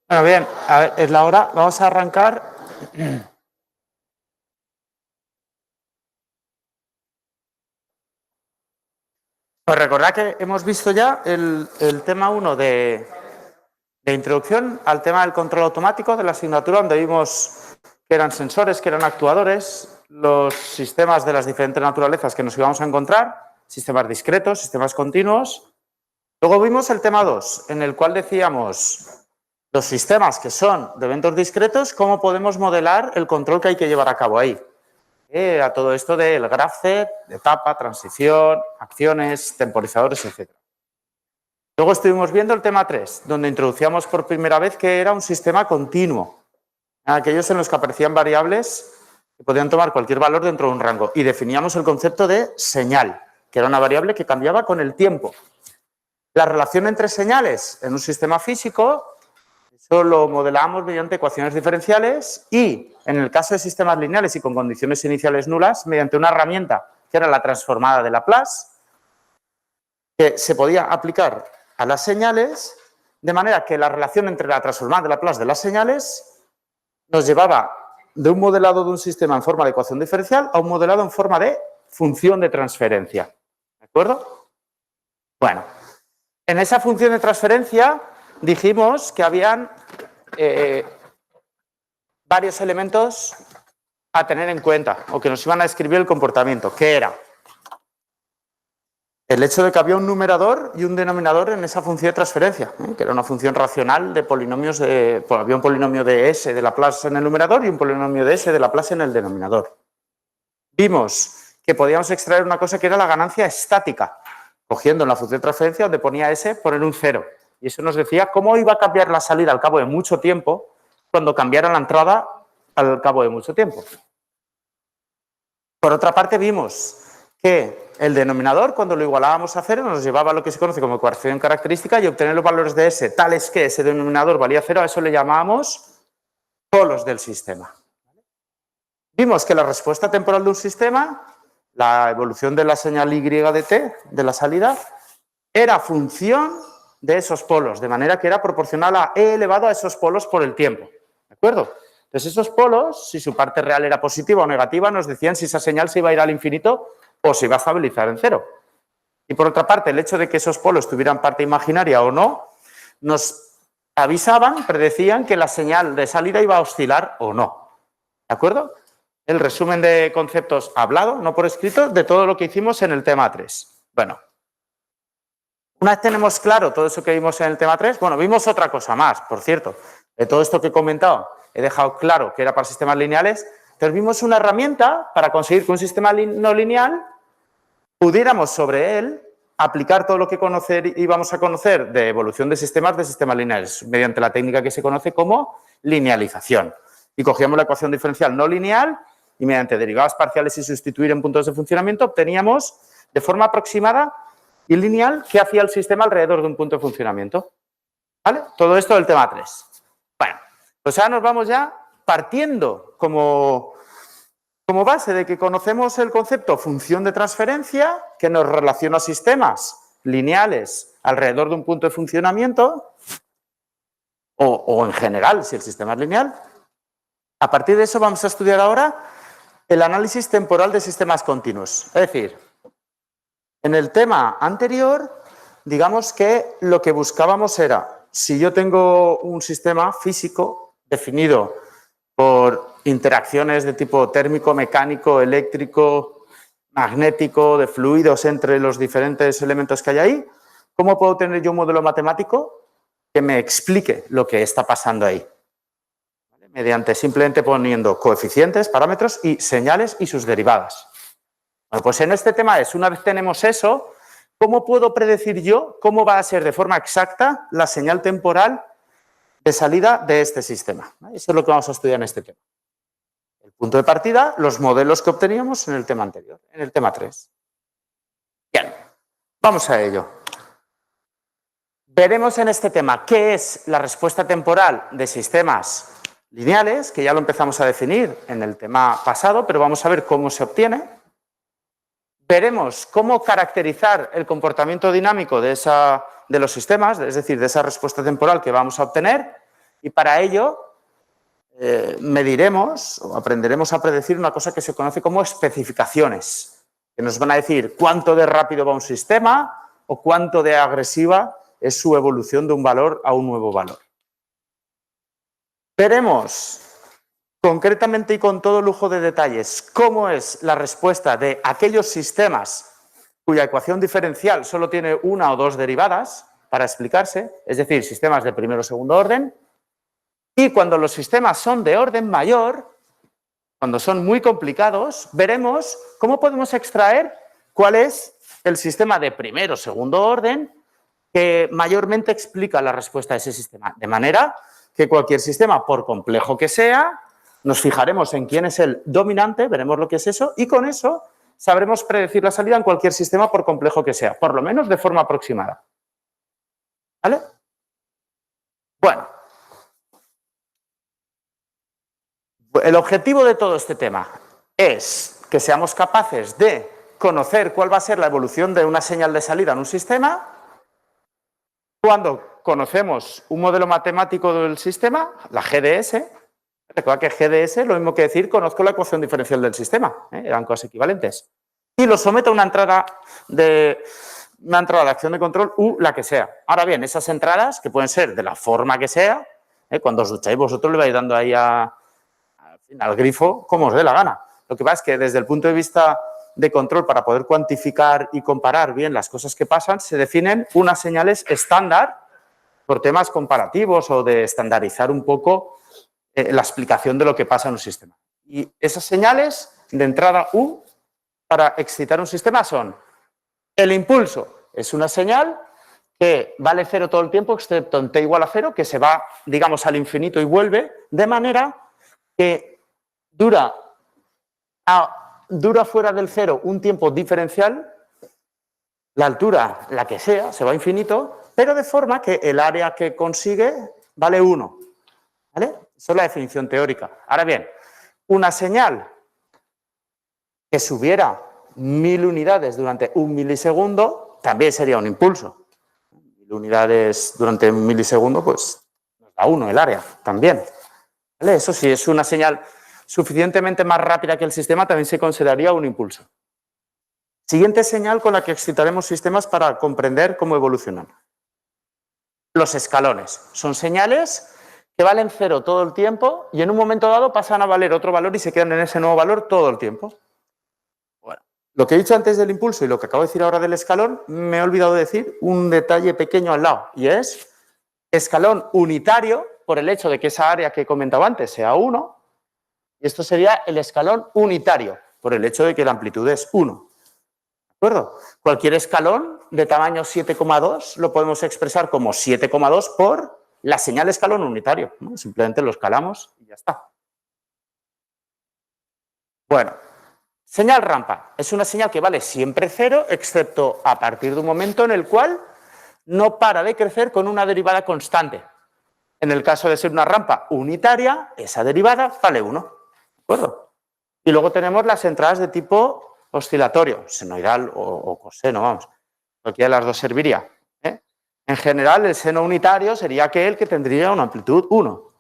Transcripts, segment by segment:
Bueno, bien, a ver, es la hora. Vamos a arrancar. Pues recordad que hemos visto ya el tema 1 de introducción al tema del control automático de la asignatura, donde vimos que eran sensores, que eran actuadores, los sistemas de las diferentes naturalezas que nos íbamos a encontrar, sistemas discretos, sistemas continuos. Luego vimos el tema 2, en el cual decíamos los sistemas que son de eventos discretos, cómo podemos modelar el control que hay que llevar a cabo ahí. A todo esto del graph set, etapa, transición, acciones, temporizadores, etc. Luego estuvimos viendo el tema 3, donde introducíamos por primera vez que era un sistema continuo, aquellos en los que aparecían variables que podían tomar cualquier valor dentro de un rango, y definíamos el concepto de señal, que era una variable que cambiaba con el tiempo. La relación entre señales en un sistema físico, eso lo modelamos mediante ecuaciones diferenciales y, en el caso de sistemas lineales y con condiciones iniciales nulas, mediante una herramienta que era la transformada de Laplace, que se podía aplicar a las señales, de manera que la relación entre la transformada de Laplace de las señales nos llevaba de un modelado de un sistema en forma de ecuación diferencial a un modelado en forma de función de transferencia. ¿De acuerdo? Bueno, en esa función de transferencia dijimos que habían varios elementos a tener en cuenta o que nos iban a describir el comportamiento. ¿Qué era? El hecho de que había un numerador y un denominador en esa función de transferencia, que era una función racional de polinomios. Había un polinomio de S de Laplace en el numerador y un polinomio de S de Laplace en el denominador. Vimos que podíamos extraer una cosa que era la ganancia estática, cogiendo en la función de transferencia donde ponía S, poner un 0. Y eso nos decía cómo iba a cambiar la salida al cabo de mucho tiempo cuando cambiara la entrada al cabo de mucho tiempo. Por otra parte, vimos que el denominador, cuando lo igualábamos a 0, nos llevaba a lo que se conoce como ecuación característica y obtener los valores de S tales que ese denominador valía 0, a eso le llamábamos polos del sistema. Vimos que la respuesta temporal de un sistema, la evolución de la señal Y de t, de la salida, era función de esos polos, de manera que era proporcional a e elevado a esos polos por el tiempo. ¿De acuerdo? Entonces, esos polos, si su parte real era positiva o negativa, nos decían si esa señal se iba a ir al infinito o se iba a estabilizar en 0. Y por otra parte, el hecho de que esos polos tuvieran parte imaginaria o no, nos avisaban, predecían que la señal de salida iba a oscilar o no. ¿De acuerdo? El resumen de conceptos hablado, no por escrito, de todo lo que hicimos en el tema 3. Bueno, una vez tenemos claro todo eso que vimos en el tema 3, bueno, vimos otra cosa más, por cierto. De todo esto que he comentado, he dejado claro que era para sistemas lineales. Entonces vimos una herramienta para conseguir que un sistema no lineal pudiéramos sobre él aplicar todo lo que íbamos a conocer de evolución de sistemas lineales mediante la técnica que se conoce como linealización. Y cogíamos la ecuación diferencial no lineal y mediante derivadas parciales y sustituir en puntos de funcionamiento obteníamos de forma aproximada y lineal qué hacía el sistema alrededor de un punto de funcionamiento. ¿Vale? Todo esto del tema 3. Bueno, pues ahora nos vamos ya partiendo como base de que conocemos el concepto función de transferencia que nos relaciona a sistemas lineales alrededor de un punto de funcionamiento o en general, si el sistema es lineal. A partir de eso vamos a estudiar ahora el análisis temporal de sistemas continuos. Es decir, en el tema anterior, digamos que lo que buscábamos era, si yo tengo un sistema físico definido por interacciones de tipo térmico, mecánico, eléctrico, magnético, de fluidos entre los diferentes elementos que hay ahí, ¿cómo puedo tener yo un modelo matemático que me explique lo que está pasando ahí? ¿Vale? Mediante simplemente poniendo coeficientes, parámetros y señales y sus derivadas. Bueno, pues en este tema es, una vez tenemos eso, ¿cómo puedo predecir yo cómo va a ser de forma exacta la señal temporal de salida de este sistema? Eso es lo que vamos a estudiar en este tema. El punto de partida, los modelos que obteníamos en el tema anterior, en el tema 3. Bien, vamos a ello. Veremos en este tema qué es la respuesta temporal de sistemas lineales, que ya lo empezamos a definir en el tema pasado, pero vamos a ver cómo se obtiene. Veremos cómo caracterizar el comportamiento dinámico de los sistemas, es decir, de esa respuesta temporal que vamos a obtener, Y para ello mediremos o aprenderemos a predecir una cosa que se conoce como especificaciones, que nos van a decir cuánto de rápido va un sistema o cuánto de agresiva es su evolución de un valor a un nuevo valor. Veremos concretamente y con todo lujo de detalles cómo es la respuesta de aquellos sistemas cuya ecuación diferencial solo tiene una o dos derivadas para explicarse, es decir, sistemas de primero o segundo orden, y cuando los sistemas son de orden mayor, cuando son muy complicados, veremos cómo podemos extraer cuál es el sistema de primero o segundo orden que mayormente explica la respuesta a ese sistema. De manera que cualquier sistema, por complejo que sea, nos fijaremos en quién es el dominante, veremos lo que es eso, y con eso sabremos predecir la salida en cualquier sistema, por complejo que sea, por lo menos de forma aproximada. ¿Vale? Bueno. El objetivo de todo este tema es que seamos capaces de conocer cuál va a ser la evolución de una señal de salida en un sistema. Cuando conocemos un modelo matemático del sistema, la GDS, recuerda que GDS es lo mismo que decir conozco la ecuación diferencial del sistema, eran cosas equivalentes. Y lo someto a una entrada de acción de control U, la que sea. Ahora bien, esas entradas, que pueden ser de la forma que sea, cuando os ducháis vosotros le vais dando ahí al grifo como os dé la gana. Lo que pasa es que desde el punto de vista de control, para poder cuantificar y comparar bien las cosas que pasan, se definen unas señales estándar por temas comparativos o de estandarizar un poco la explicación de lo que pasa en un sistema. Y esas señales de entrada U para excitar un sistema son: el impulso es una señal que vale 0 todo el tiempo, excepto en t igual a 0, que se va, digamos, al infinito y vuelve, de manera que dura fuera del 0 un tiempo diferencial, la altura, la que sea, se va a infinito, pero de forma que el área que consigue vale 1. ¿Vale? Esa es la definición teórica. Ahora bien, una señal que subiera 1000 unidades durante un milisegundo también sería un impulso. 1000 unidades durante un milisegundo, pues nos da 1 el área también. ¿Vale? Eso sí, es una señal suficientemente más rápida que el sistema, también se consideraría un impulso. Siguiente señal con la que excitaremos sistemas para comprender cómo evolucionan. Los escalones. Son señales que valen 0 todo el tiempo y en un momento dado pasan a valer otro valor y se quedan en ese nuevo valor todo el tiempo. Bueno, lo que he dicho antes del impulso y lo que acabo de decir ahora del escalón, me he olvidado de decir un detalle pequeño al lado, y es escalón unitario por el hecho de que esa área que he comentado antes sea 1, y esto sería el escalón unitario por el hecho de que la amplitud es 1. ¿De acuerdo? Cualquier escalón de tamaño 7,2 lo podemos expresar como 7,2 por la señal escalón unitario, ¿no? Simplemente lo escalamos y ya está. Bueno, señal rampa. Es una señal que vale siempre 0, excepto a partir de un momento en el cual no para de crecer con una derivada constante. En el caso de ser una rampa unitaria, esa derivada vale 1. ¿De acuerdo? Y luego tenemos las entradas de tipo oscilatorio, senoidal o coseno, vamos. Cualquiera de las dos serviría. En general, el seno unitario sería aquel que tendría una amplitud 1.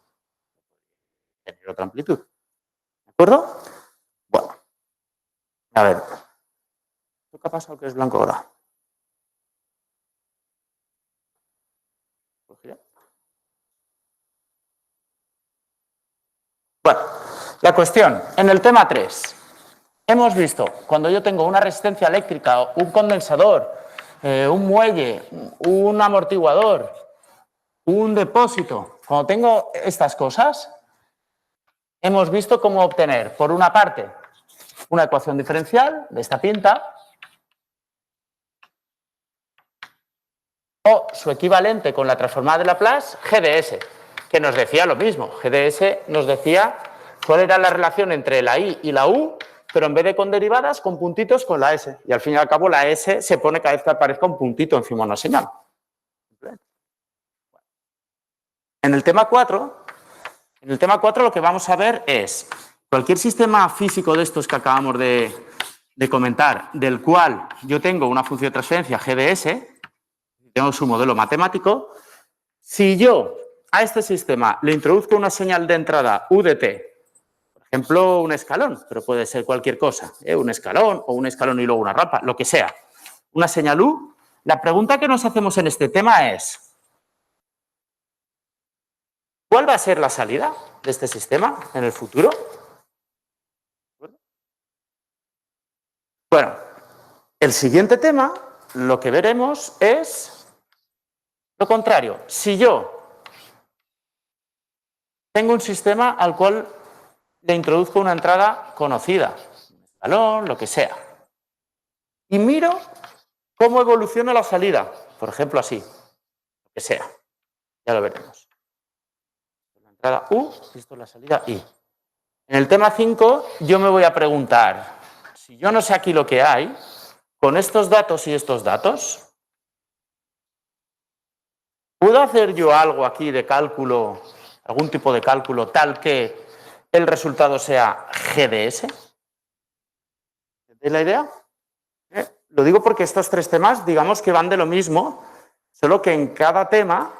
Tener otra amplitud. ¿De acuerdo? Bueno. A ver. ¿Qué ha pasado que es blanco ahora? Bueno, la cuestión. En el tema 3, hemos visto, cuando yo tengo una resistencia eléctrica, un condensador, un muelle, un amortiguador, un depósito, cuando tengo estas cosas, hemos visto cómo obtener, por una parte, una ecuación diferencial de esta pinta, o su equivalente con la transformada de Laplace, GDS, que nos decía lo mismo. GDS nos decía cuál era la relación entre la I y la U, pero en vez de con derivadas, con puntitos con la S. Y al fin y al cabo la S se pone cada vez que aparezca un puntito encima de una señal. En el tema 4 lo que vamos a ver es cualquier sistema físico de estos que acabamos de comentar, del cual yo tengo una función de transferencia GDS, tengo su modelo matemático. Si yo a este sistema le introduzco una señal de entrada U de t, por ejemplo, un escalón, pero puede ser cualquier cosa, un escalón o un escalón y luego una rampa, lo que sea, una señal U, la pregunta que nos hacemos en este tema es, ¿cuál va a ser la salida de este sistema en el futuro? Bueno, el siguiente tema, lo que veremos es lo contrario. Si yo tengo un sistema al cual le introduzco una entrada conocida, un escalón, lo que sea, y miro cómo evoluciona la salida, por ejemplo así, lo que sea, ya lo veremos. La entrada U y esto es la salida I. En el tema 5 yo me voy a preguntar, si yo no sé aquí lo que hay, con estos datos y estos datos, ¿puedo hacer yo algo aquí de cálculo, algún tipo de cálculo tal que el resultado sea GDS? ¿Entendéis la idea? Lo digo porque estos tres temas, digamos que van de lo mismo, solo que en cada tema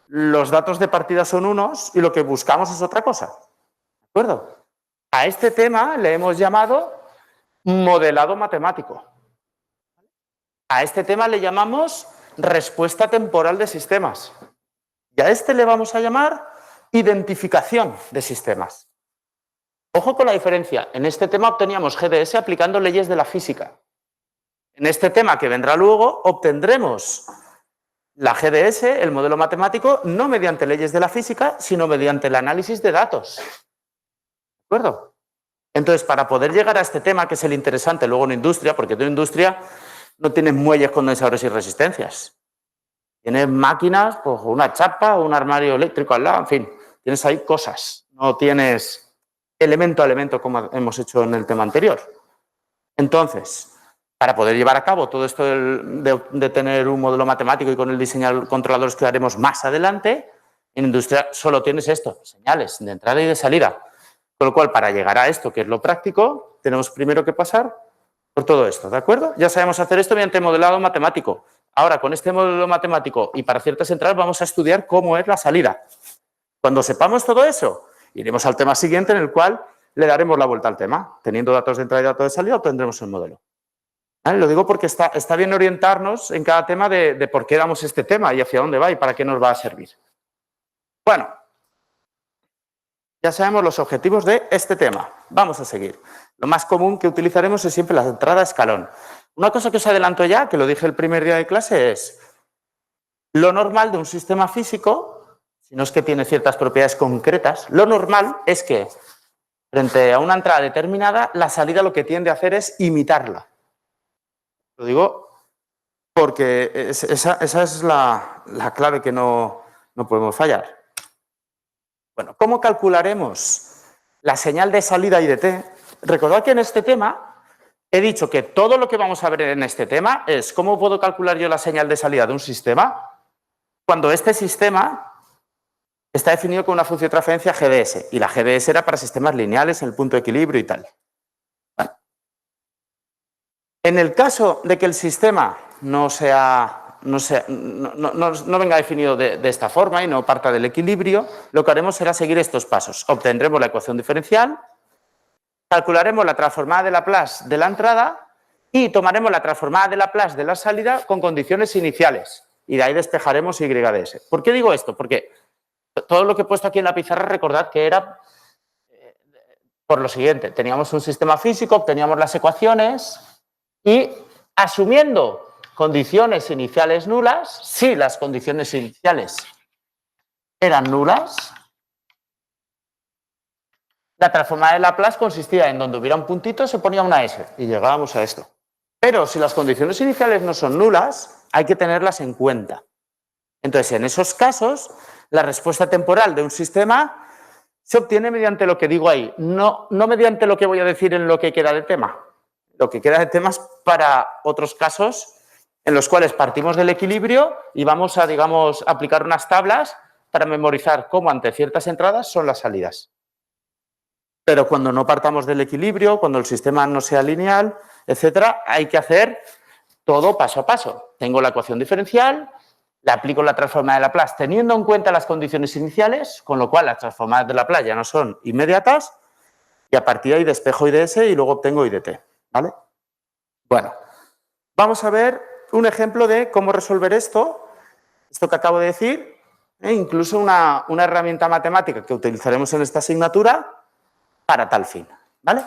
los datos de partida son unos y lo que buscamos es otra cosa. ¿De acuerdo? A este tema le hemos llamado modelado matemático. A este tema le llamamos respuesta temporal de sistemas. Y a este le vamos a llamar identificación de sistemas. Ojo con la diferencia. En este tema obteníamos GDS aplicando leyes de la física. En este tema que vendrá luego obtendremos la GDS, el modelo matemático, no mediante leyes de la física, sino mediante el análisis de datos. ¿De acuerdo? Entonces, para poder llegar a este tema, que es el interesante luego en industria, porque tú en industria no tienes muelles, condensadores y resistencias. Tienes máquinas, pues una chapa, un armario eléctrico al lado, en fin, tienes ahí cosas. No tienes elemento a elemento como hemos hecho en el tema anterior. Entonces, para poder llevar a cabo todo esto de tener un modelo matemático y con el diseño de controladores que haremos más adelante, en industria solo tienes esto, señales de entrada y de salida. Con lo cual, para llegar a esto, que es lo práctico, tenemos primero que pasar por todo esto, ¿de acuerdo? Ya sabemos hacer esto mediante modelado matemático. Ahora, con este modelo matemático y para ciertas entradas, vamos a estudiar cómo es la salida. Cuando sepamos todo eso, iremos al tema siguiente en el cual le daremos la vuelta al tema. Teniendo datos de entrada y datos de salida, obtendremos el modelo. ¿Vale? Lo digo porque está bien orientarnos en cada tema de por qué damos este tema y hacia dónde va y para qué nos va a servir. Bueno, ya sabemos los objetivos de este tema. Vamos a seguir. Lo más común que utilizaremos es siempre la entrada escalón. Una cosa que os adelanto ya, que lo dije el primer día de clase, es lo normal de un sistema físico, si no es que tiene ciertas propiedades concretas, lo normal es que frente a una entrada determinada, la salida lo que tiende a hacer es imitarla. Lo digo porque esa es la clave que no podemos fallar. Bueno, ¿cómo calcularemos la señal de salida y de t? Recordad que en este tema he dicho que todo lo que vamos a ver en este tema es cómo puedo calcular yo la señal de salida de un sistema cuando este sistema está definido con una función de transferencia GDS y la GDS era para sistemas lineales en el punto de equilibrio y tal. Bueno. En el caso de que el sistema no venga definido de esta forma y no parta del equilibrio, lo que haremos será seguir estos pasos. Obtendremos la ecuación diferencial, calcularemos la transformada de Laplace de la entrada y tomaremos la transformada de Laplace de la salida con condiciones iniciales y de ahí despejaremos Y de S. ¿Por qué digo esto? Porque todo lo que he puesto aquí en la pizarra, recordad que era por lo siguiente. Teníamos un sistema físico, obteníamos las ecuaciones y asumiendo condiciones iniciales nulas, si las condiciones iniciales eran nulas, la transformada de Laplace consistía en donde hubiera un puntito se ponía una S y llegábamos a esto. Pero si las condiciones iniciales no son nulas, hay que tenerlas en cuenta. Entonces, en esos casos, la respuesta temporal de un sistema se obtiene mediante lo que digo ahí, no mediante lo que voy a decir en lo que queda de tema. Lo que queda de tema es para otros casos en los cuales partimos del equilibrio y vamos a, digamos, aplicar unas tablas para memorizar cómo ante ciertas entradas son las salidas. Pero cuando no partamos del equilibrio, cuando el sistema no sea lineal, etcétera, hay que hacer todo paso a paso. Tengo la ecuación diferencial, le aplico la transformada de Laplace teniendo en cuenta las condiciones iniciales, con lo cual las transformadas de Laplace ya no son inmediatas, y a partir de ahí despejo I de S y luego obtengo I de T, ¿vale? Bueno, vamos a ver un ejemplo de cómo resolver esto que acabo de decir, incluso una herramienta matemática que utilizaremos en esta asignatura para tal fin, ¿vale?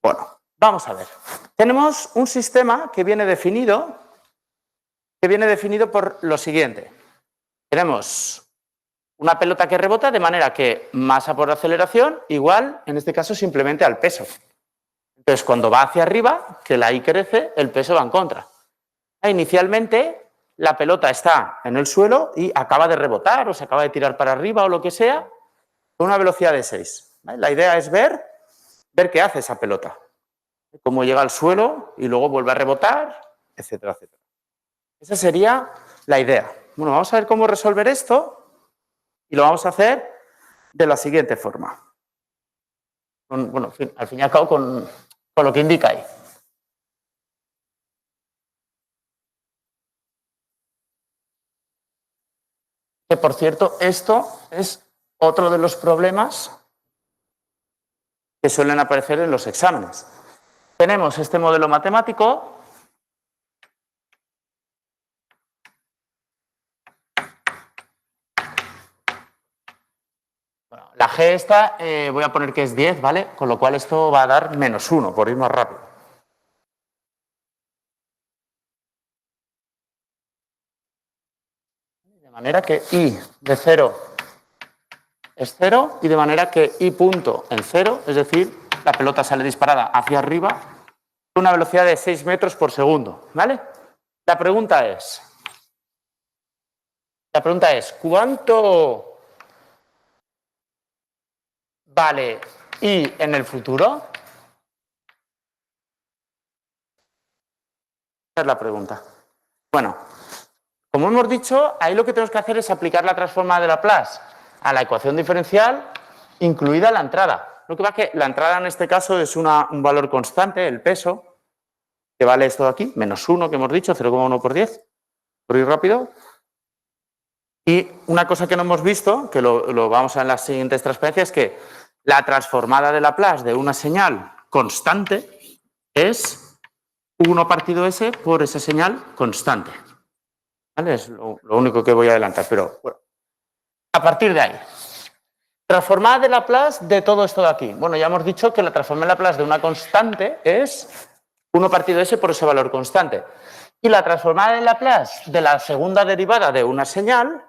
Bueno, vamos a ver. Tenemos un sistema que viene definido por lo siguiente. Tenemos una pelota que rebota de manera que masa por aceleración igual, en este caso, simplemente al peso. Entonces, cuando va hacia arriba, que la I crece, el peso va en contra. Inicialmente, la pelota está en el suelo y acaba de rebotar o se acaba de tirar para arriba o lo que sea con una velocidad de 6. ¿Vale? La idea es ver qué hace esa pelota. Cómo llega al suelo y luego vuelve a rebotar, etcétera, etcétera. Esa sería la idea. Bueno, vamos a ver cómo resolver esto y lo vamos a hacer de la siguiente forma. Bueno, al fin y al cabo con lo que indica ahí. Que, por cierto, esto es otro de los problemas que suelen aparecer en los exámenes. Tenemos este modelo matemático. Bueno, la G esta voy a poner que es 10, ¿vale? Con lo cual esto va a dar -1, por ir más rápido. De manera que I de 0 es 0 y de manera que I punto en 0, es decir, la pelota sale disparada hacia arriba con una velocidad de 6 metros por segundo, ¿vale? La pregunta es, ¿cuánto vale I en el futuro? Esa es la pregunta. Bueno, como hemos dicho, ahí lo que tenemos que hacer es aplicar la transformada de Laplace a la ecuación diferencial, incluida la entrada. Lo que pasa es que la entrada en este caso es un valor constante, el peso, que vale esto de aquí, -1 que hemos dicho, 0,1 por 10, por ir rápido. Y una cosa que no hemos visto, que lo vamos a ver en las siguientes transparencias, es que la transformada de Laplace de una señal constante es 1 partido S por esa señal constante. ¿Vale? Es lo único que voy a adelantar, pero bueno. A partir de ahí. Transformada de Laplace de todo esto de aquí. Bueno, ya hemos dicho que la transformada de Laplace de una constante es 1 partido S por ese valor constante. Y la transformada de Laplace de la segunda derivada de una señal,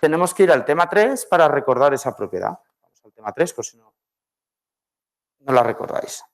tenemos que ir al tema 3 para recordar esa propiedad. Vamos al tema 3, por si no la recordáis.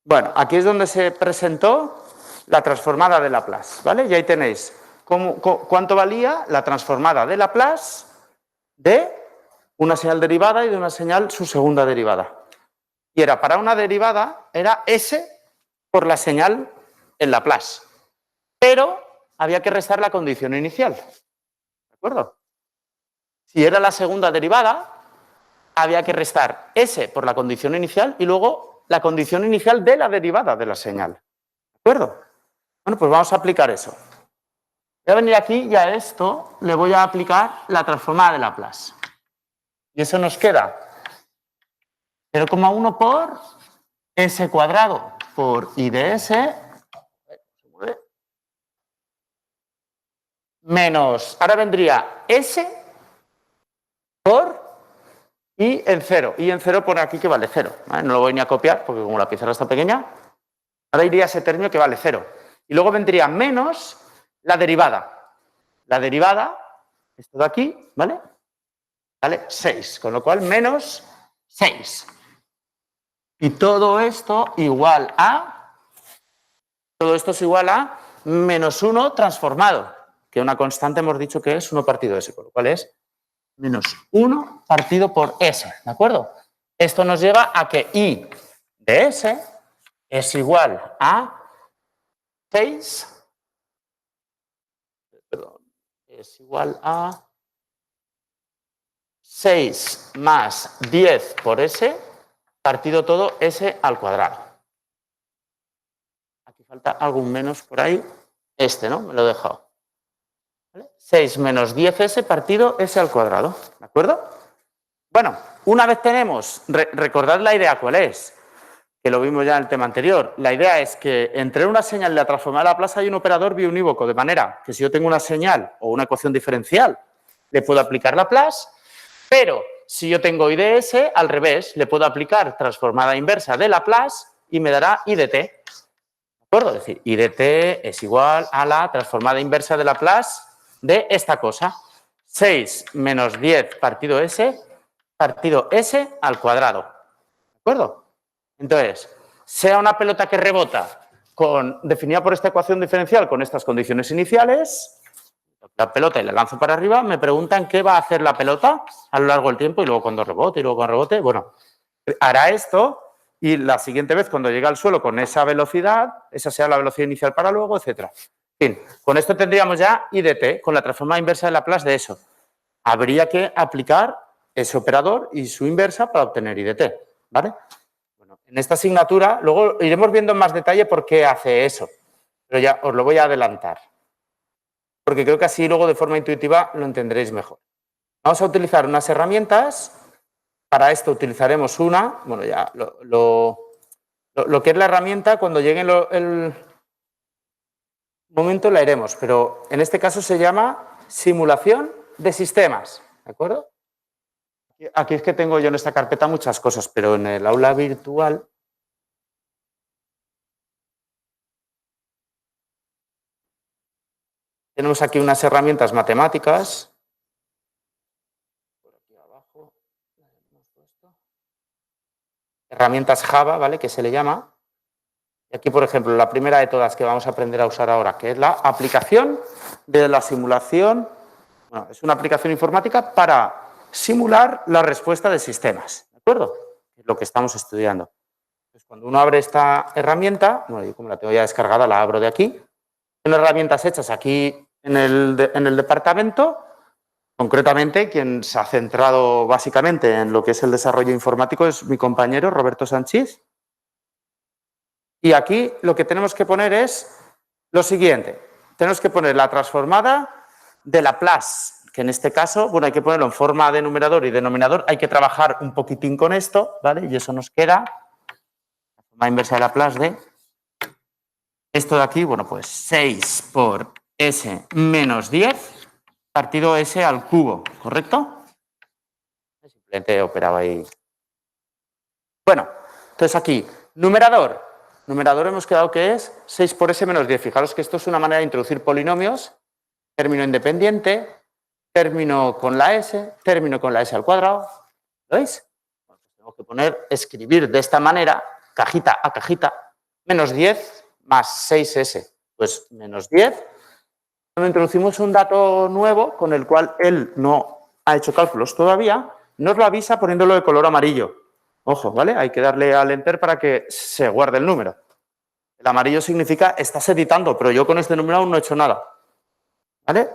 Bueno, aquí es donde se presentó la transformada de Laplace, ¿vale? Y ahí tenéis cuánto valía la transformada de Laplace de una señal derivada y de una señal su segunda derivada. Y era para una derivada, era S por la señal en Laplace. Pero había que restar la condición inicial. ¿De acuerdo? Si era la segunda derivada, había que restar S por la condición inicial y luego la condición inicial de la derivada de la señal. ¿De acuerdo? Bueno, pues vamos a aplicar eso. Voy a venir aquí y a esto le voy a aplicar la transformada de Laplace. Y eso nos queda 0,1 por S cuadrado por I de S menos, ahora vendría S por I en 0. I en 0 pone aquí que vale 0. ¿Vale? No lo voy ni a copiar porque como la pizarra está pequeña. Ahora iría ese término que vale 0. Y luego vendría menos la derivada. La derivada, esto de aquí, ¿vale? Vale 6. Con lo cual menos 6. Y todo esto igual a... Todo esto es igual a -1 transformado. Que una constante hemos dicho que es 1 partido S. Con lo cual es -1 partido por S. ¿De acuerdo? Esto nos lleva a que I de S es igual a 6, es igual a 6 más 10 por S, partido todo S al cuadrado. Aquí falta algún menos por ahí. Este, ¿no? Me lo he dejado. ¿Vale? 6 menos 10S partido S al cuadrado. ¿De acuerdo? Bueno, una vez tenemos, recordad la idea cuál es, que lo vimos ya en el tema anterior. La idea es que entre una señal y la transformada de Laplace hay un operador biunívoco, de manera que si yo tengo una señal o una ecuación diferencial, le puedo aplicar Laplace, pero si yo tengo I de S, al revés, le puedo aplicar transformada inversa de Laplace y me dará I de T. ¿De acuerdo? Es decir, I de T es igual a la transformada inversa de Laplace de esta cosa. 6 menos 10 partido S al cuadrado. ¿De acuerdo? Entonces, sea una pelota que rebota definida por esta ecuación diferencial con estas condiciones iniciales, la pelota y la lanzo para arriba, me preguntan qué va a hacer la pelota a lo largo del tiempo y luego cuando rebote, bueno, hará esto y la siguiente vez cuando llegue al suelo con esa velocidad, esa sea la velocidad inicial para luego, etcétera. En fin, con esto tendríamos ya I de T, con la transformada inversa de Laplace de eso. Habría que aplicar ese operador y su inversa para obtener I de T, ¿vale? Bueno, en esta asignatura, luego iremos viendo en más detalle por qué hace eso, pero ya os lo voy a adelantar, porque creo que así luego de forma intuitiva lo entenderéis mejor. Vamos a utilizar unas herramientas, para esto utilizaremos una, bueno, ya lo que es la herramienta, cuando llegue el momento la iremos, pero en este caso se llama simulación de sistemas, ¿de acuerdo? Aquí es que tengo yo en esta carpeta muchas cosas, pero en el aula virtual tenemos aquí unas herramientas matemáticas. Por aquí abajo. Herramientas Java, ¿vale? Que se le llama. Y aquí, por ejemplo, la primera de todas que vamos a aprender a usar ahora, que es la aplicación de la simulación. Bueno, es una aplicación informática para simular la respuesta de sistemas, ¿de acuerdo? Es lo que estamos estudiando. Entonces, cuando uno abre esta herramienta, bueno, yo como la tengo ya descargada, la abro de aquí. Son herramientas hechas aquí en el departamento. Concretamente, quien se ha centrado básicamente en lo que es el desarrollo informático es mi compañero Roberto Sánchez. Y aquí lo que tenemos que poner es lo siguiente. Tenemos que poner la transformada de Laplace, que en este caso, bueno, hay que ponerlo en forma de numerador y denominador. Hay que trabajar un poquitín con esto, ¿vale? Y eso nos queda la forma inversa de Laplace de esto de aquí, bueno, pues 6 por S menos 10 partido S al cubo, ¿correcto? Simplemente operaba ahí. Bueno, entonces aquí, numerador. Numerador hemos quedado que es 6 por S menos 10. Fijaros que esto es una manera de introducir polinomios. Término independiente, término con la S, término con la S al cuadrado. ¿Lo veis? Bueno, pues tengo que poner, escribir de esta manera, cajita a cajita, menos 10 más 6S. Pues menos 10. Cuando introducimos un dato nuevo con el cual él no ha hecho cálculos todavía, nos lo avisa poniéndolo de color amarillo. Ojo, ¿vale? Hay que darle al enter para que se guarde el número. El amarillo significa estás editando, pero yo con este número aún no he hecho nada. ¿Vale?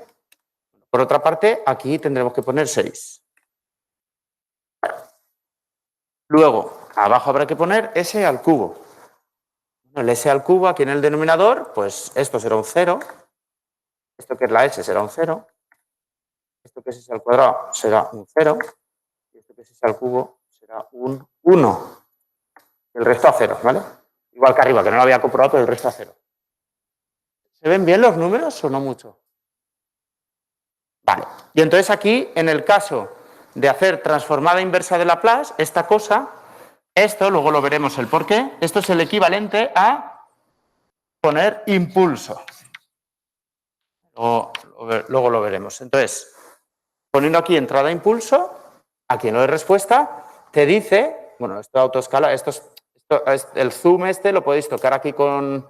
Por otra parte, aquí tendremos que poner 6. Luego, abajo habrá que poner S al cubo. El S al cubo, aquí en el denominador, pues esto será un 0. Esto que es la S será un 0. Esto que es S al cuadrado será un 0. Y esto que es S al cubo será un 1. El resto a 0, ¿vale? Igual que arriba, que no lo había comprobado, pero el resto a 0. ¿Se ven bien los números o no mucho? Vale. Y entonces aquí, en el caso de hacer transformada inversa de Laplace, esta cosa, esto, luego lo veremos el por qué, esto es el equivalente a poner impulso. Luego lo veremos. Entonces, poniendo aquí entrada impulso, aquí en lo de respuesta, te dice, bueno, esto de autoescala, el zoom lo podéis tocar aquí con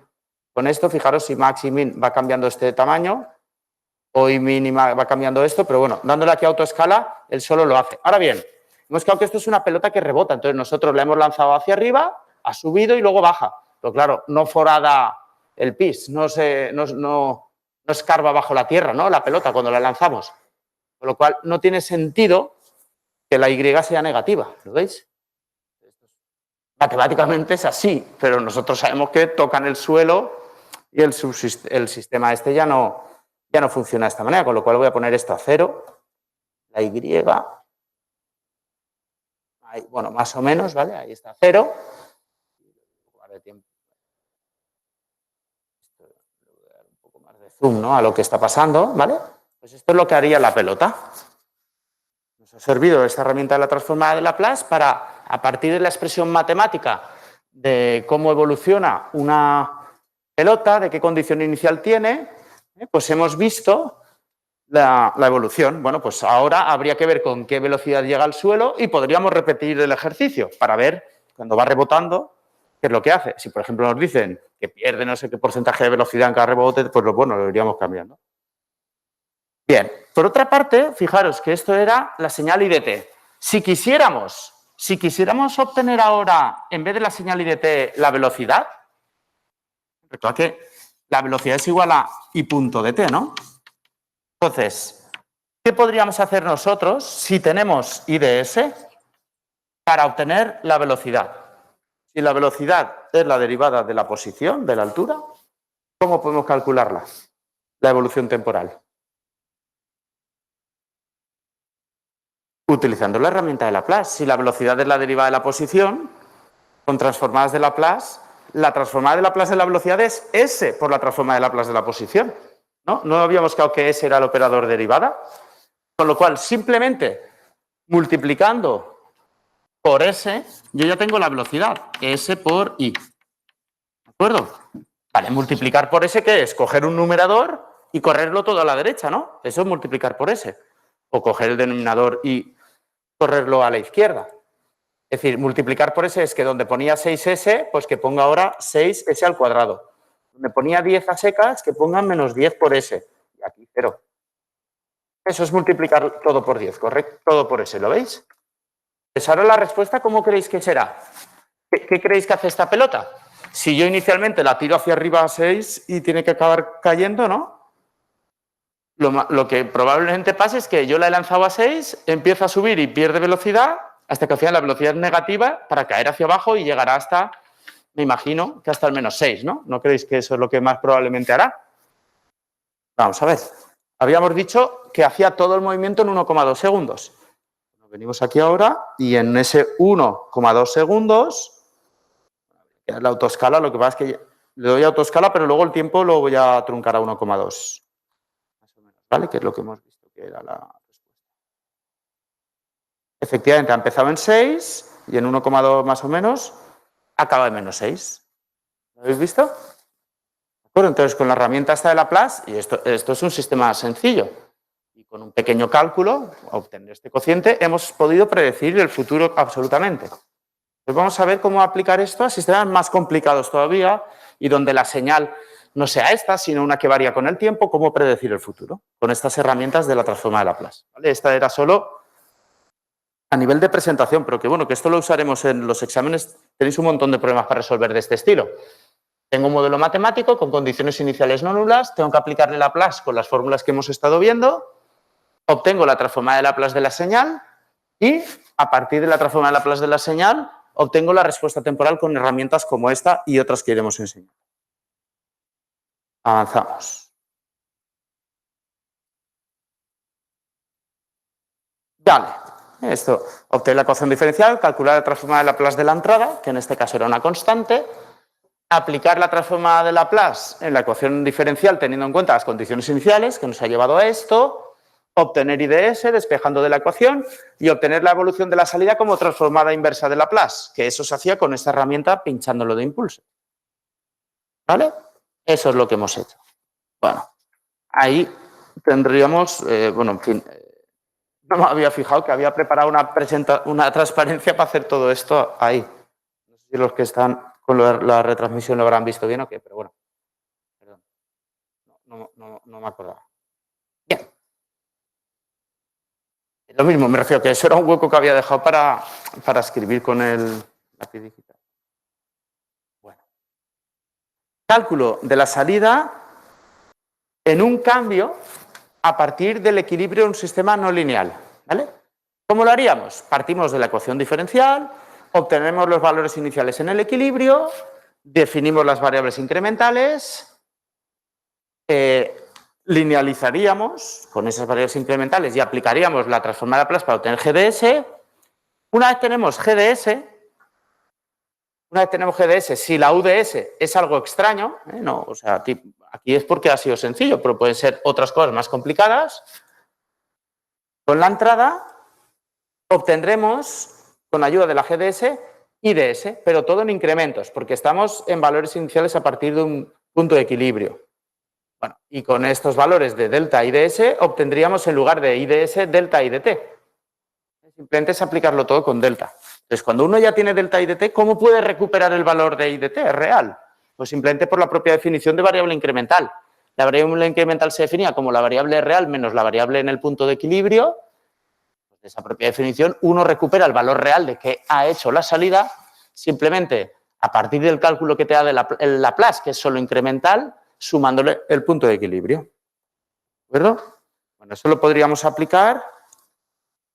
esto, fijaros si max y min va cambiando este de tamaño, o y mínima va cambiando esto, pero bueno, dándole aquí a autoescala, él solo lo hace. Ahora bien, Hemos quedado que esto es una pelota que rebota, entonces nosotros la hemos lanzado hacia arriba, ha subido y luego baja. Pero claro, no forada el pis, no escarba bajo la tierra, ¿no? La pelota cuando la lanzamos. Con lo cual no tiene sentido que la Y sea negativa, ¿lo veis? Matemáticamente es así, pero nosotros sabemos que tocan el suelo y el sistema este ya no funciona de esta manera, con lo cual voy a poner esto a 0, la Y, ahí, bueno, más o menos, ¿vale? Ahí está 0. Un poco más de zoom, ¿no? A lo que está pasando, ¿vale? Pues esto es lo que haría la pelota. Nos ha servido esta herramienta de la transformada de Laplace para, a partir de la expresión matemática de cómo evoluciona una pelota, de qué condición inicial tiene, pues hemos visto la evolución. Bueno, pues ahora habría que ver con qué velocidad llega al suelo y podríamos repetir el ejercicio para ver cuando va rebotando qué es lo que hace. Si, por ejemplo, nos dicen que pierde no sé qué porcentaje de velocidad en cada rebote, pues lo iríamos cambiando. Bien, por otra parte, fijaros que esto era la señal IDT. Si quisiéramos obtener ahora, en vez de la señal IDT, la velocidad, recuerda que la velocidad es igual a I punto dt, ¿no? Entonces, ¿qué podríamos hacer nosotros si tenemos IDS para obtener la velocidad? Si la velocidad es la derivada de la posición, de la altura, ¿cómo podemos calcularla? La evolución temporal. Utilizando la herramienta de Laplace. Si la velocidad es la derivada de la posición, con transformadas de Laplace, la transformada de Laplace de la velocidad es S por la transformada de Laplace de la posición. ¿No habíamos quedado que S era el operador derivada? Con lo cual, simplemente multiplicando por S, yo ya tengo la velocidad, S por I. ¿De acuerdo? Vale, multiplicar por S, ¿qué es? Coger un numerador y correrlo todo a la derecha, ¿no? Eso es multiplicar por S. O coger el denominador y correrlo a la izquierda. Es decir, multiplicar por S es que donde ponía 6S, pues que ponga ahora 6S al cuadrado. Donde ponía 10 a secas, que pongan menos 10 por S. Y aquí 0. Eso es multiplicar todo por 10, ¿correcto? Todo por S, ¿lo veis? Pues ahora la respuesta, ¿cómo creéis que será? ¿Qué creéis que hace esta pelota? Si yo inicialmente la tiro hacia arriba a 6 y tiene que acabar cayendo, ¿no? Lo que probablemente pase es que yo la he lanzado a 6, empieza a subir y pierde velocidad, hasta que al final la velocidad es negativa para caer hacia abajo y llegará hasta, me imagino, que hasta el menos 6, ¿no? ¿No creéis que eso es lo que más probablemente hará? Vamos a ver. Habíamos dicho que hacía todo el movimiento en 1,2 segundos. Venimos aquí ahora y en ese 1,2 segundos, la autoescala, lo que pasa es que le doy autoescala, pero luego el tiempo lo voy a truncar a 1,2. ¿Vale? Que es lo que hemos visto que era la respuesta. Efectivamente, ha empezado en 6 y en 1,2 más o menos acaba en menos 6. ¿Lo habéis visto? ¿De acuerdo? Entonces, con la herramienta esta de Laplace, y esto es un sistema sencillo, y con un pequeño cálculo, obtener este cociente, hemos podido predecir el futuro absolutamente. Pues vamos a ver cómo aplicar esto a sistemas más complicados todavía y donde la señal no sea esta, sino una que varía con el tiempo, cómo predecir el futuro con estas herramientas de la transformada de Laplace. ¿Vale? Esta era solo a nivel de presentación, pero que bueno, que esto lo usaremos en los exámenes. Tenéis un montón de problemas para resolver de este estilo. Tengo un modelo matemático con condiciones iniciales no nulas, tengo que aplicarle Laplace con las fórmulas que hemos estado viendo, obtengo la transformada de Laplace de la señal y a partir de la transformada de Laplace de la señal obtengo la respuesta temporal con herramientas como esta y otras que iremos enseñando. Avanzamos. Dale. Esto, obtener la ecuación diferencial, calcular la transformada de Laplace de la entrada, que en este caso era una constante, aplicar la transformada de Laplace en la ecuación diferencial teniendo en cuenta las condiciones iniciales, que nos ha llevado a esto, obtener IDS despejando de la ecuación y obtener la evolución de la salida como transformada inversa de Laplace, que eso se hacía con esta herramienta pinchándolo de impulso. ¿Vale? Eso es lo que hemos hecho. Bueno, ahí tendríamos, bueno, en fin, no me había fijado que había preparado una transparencia para hacer todo esto ahí. No sé si los que están con la retransmisión lo habrán visto bien o qué, pero bueno. Perdón. No me acordaba. Bien. Lo mismo, me refiero que eso era un hueco que había dejado para escribir con el lápiz digital. Bueno. Cálculo de la salida en un cambio a partir del equilibrio de un sistema no lineal. ¿Vale? ¿Cómo lo haríamos? Partimos de la ecuación diferencial, obtenemos los valores iniciales en el equilibrio, definimos las variables incrementales, linealizaríamos con esas variables incrementales y aplicaríamos la transformada de Laplace para obtener GDS. Una vez tenemos GDS, si la UDS es algo extraño, no, o sea, aquí es porque ha sido sencillo, pero pueden ser otras cosas más complicadas, con la entrada obtendremos, con ayuda de la GDS, IDS, pero todo en incrementos, porque estamos en valores iniciales a partir de un punto de equilibrio. Bueno, y con estos valores de delta IDS obtendríamos en lugar de IDS, delta IDT. Simplemente es aplicarlo todo con delta. Entonces, cuando uno ya tiene delta IDT, ¿cómo puede recuperar el valor de IDT real? Pues simplemente por la propia definición de variable incremental. La variable incremental se definía como la variable real menos la variable en el punto de equilibrio. De esa propia definición, uno recupera el valor real de que ha hecho la salida simplemente a partir del cálculo que te da el Laplace, que es solo incremental, sumándole el punto de equilibrio. ¿De acuerdo? Bueno, eso lo podríamos aplicar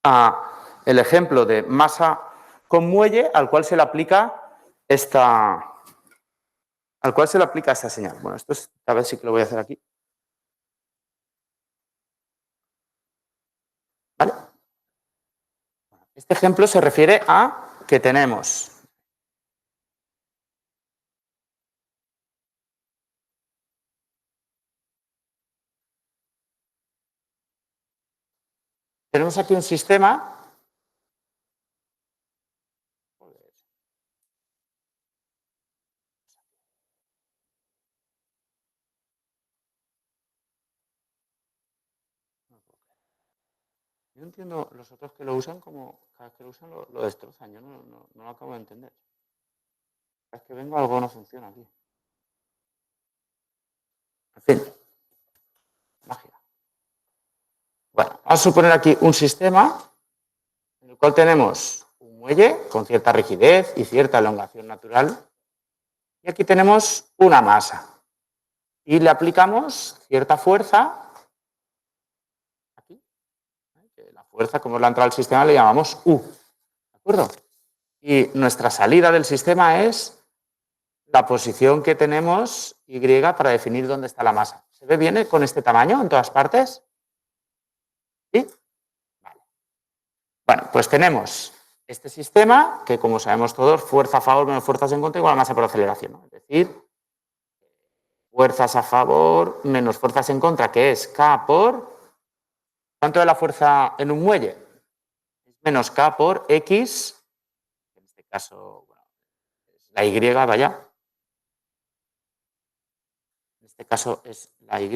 a el ejemplo de masa con muelle al cual se le aplica esta señal. Bueno, esto es, a ver si lo voy a hacer aquí. ¿Vale? Este ejemplo se refiere a que tenemos aquí un sistema . Yo entiendo los otros que lo usan como cada vez que lo usan lo destrozan. Yo no lo acabo de entender. Cada vez que vengo algo no funciona aquí. En fin. Magia. Bueno, vamos a suponer aquí un sistema en el cual tenemos un muelle con cierta rigidez y cierta elongación natural. Y aquí tenemos una masa. Y le aplicamos cierta fuerza. Aquí. La fuerza, como es la entrada del sistema, le llamamos U. ¿De acuerdo? Y nuestra salida del sistema es la posición que tenemos Y para definir dónde está la masa. ¿Se ve bien con este tamaño en todas partes? ¿Sí? Vale. Bueno, pues tenemos este sistema que, como sabemos todos, fuerza a favor menos fuerzas en contra igual a masa por aceleración, ¿no? Es decir, fuerzas a favor menos fuerzas en contra, que es K por... ¿Cuánto de la fuerza en un muelle? Menos K por X, en este caso, bueno, es la Y, vaya. En este caso es la Y.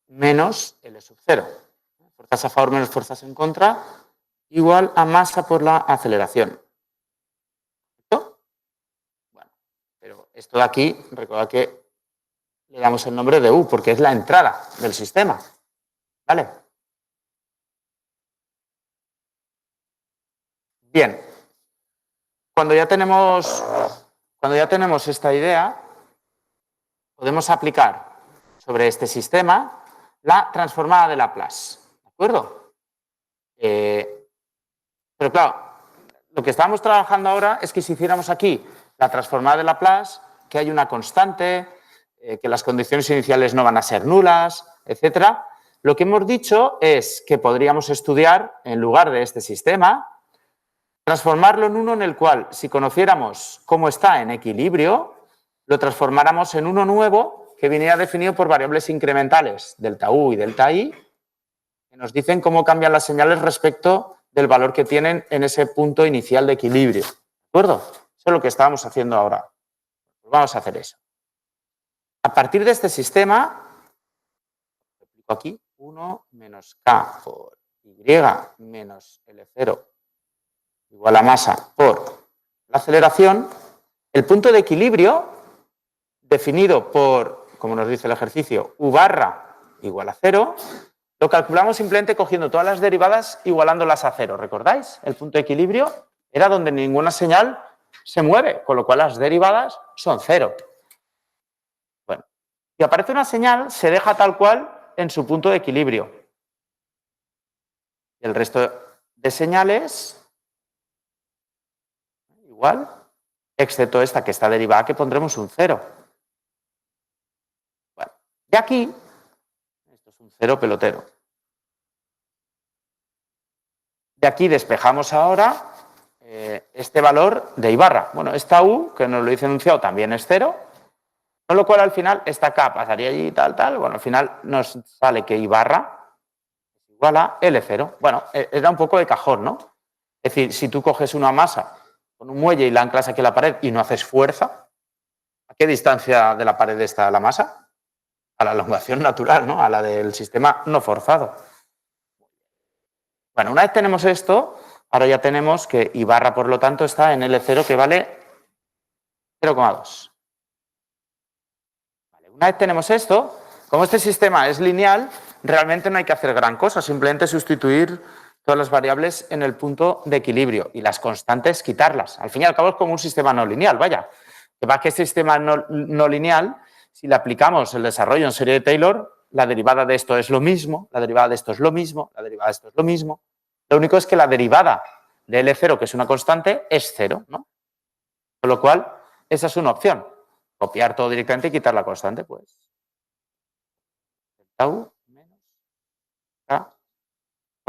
Menos L sub 0. Fuerzas a favor menos fuerzas en contra igual a masa por la aceleración. ¿Correcto? Bueno, pero esto de aquí, recuerda que le damos el nombre de U porque es la entrada del sistema. ¿Vale? Bien. Cuando ya tenemos esta idea, podemos aplicar sobre este sistema la transformada de Laplace. ¿De acuerdo? Pero claro, lo que estamos trabajando ahora es que si hiciéramos aquí la transformada de Laplace, que hay una constante, que las condiciones iniciales no van a ser nulas, etcétera, lo que hemos dicho es que podríamos estudiar, en lugar de este sistema, transformarlo en uno en el cual, si conociéramos cómo está en equilibrio, lo transformáramos en uno nuevo que viniera definido por variables incrementales, delta U y delta I, que nos dicen cómo cambian las señales respecto del valor que tienen en ese punto inicial de equilibrio. ¿De acuerdo? Eso es lo que estábamos haciendo ahora. Pues vamos a hacer eso. A partir de este sistema, lo aplico aquí, 1 menos K por Y menos L0 igual a masa por la aceleración, el punto de equilibrio definido por, como nos dice el ejercicio, u barra igual a 0, lo calculamos simplemente cogiendo todas las derivadas igualándolas a 0. ¿Recordáis? El punto de equilibrio era donde ninguna señal se mueve, con lo cual las derivadas son 0. Bueno, si aparece una señal, se deja tal cual en su punto de equilibrio. El resto de señales, igual, excepto esta que está derivada, que pondremos un 0. Bueno, de aquí, esto es un 0 pelotero. De aquí despejamos ahora este valor de I barra. Bueno, esta U, que nos lo dice enunciado, también es 0, con lo cual al final esta K pasaría allí tal. Bueno, al final nos sale que I barra es igual a L0. Bueno, era un poco de cajón, ¿no? Es decir, si tú coges una masa con un muelle y la anclas aquí a la pared y no haces fuerza, ¿a qué distancia de la pared está la masa? A la elongación natural, ¿no? A la del sistema no forzado. Bueno, una vez tenemos esto, ahora ya tenemos que I barra, por lo tanto, está en L0, que vale 0,2. Vale, una vez tenemos esto, como este sistema es lineal, realmente no hay que hacer gran cosa, simplemente sustituir todas las variables en el punto de equilibrio y las constantes quitarlas. Al fin y al cabo es como un sistema no lineal, vaya. Que va que este sistema no lineal, si le aplicamos el desarrollo en serie de Taylor, la derivada de esto es lo mismo, la derivada de esto es lo mismo, la derivada de esto es lo mismo. Lo único es que la derivada de L0, que es una constante, es 0, ¿no? Con lo cual, esa es una opción. Copiar todo directamente y quitar la constante, pues. Tau menos K.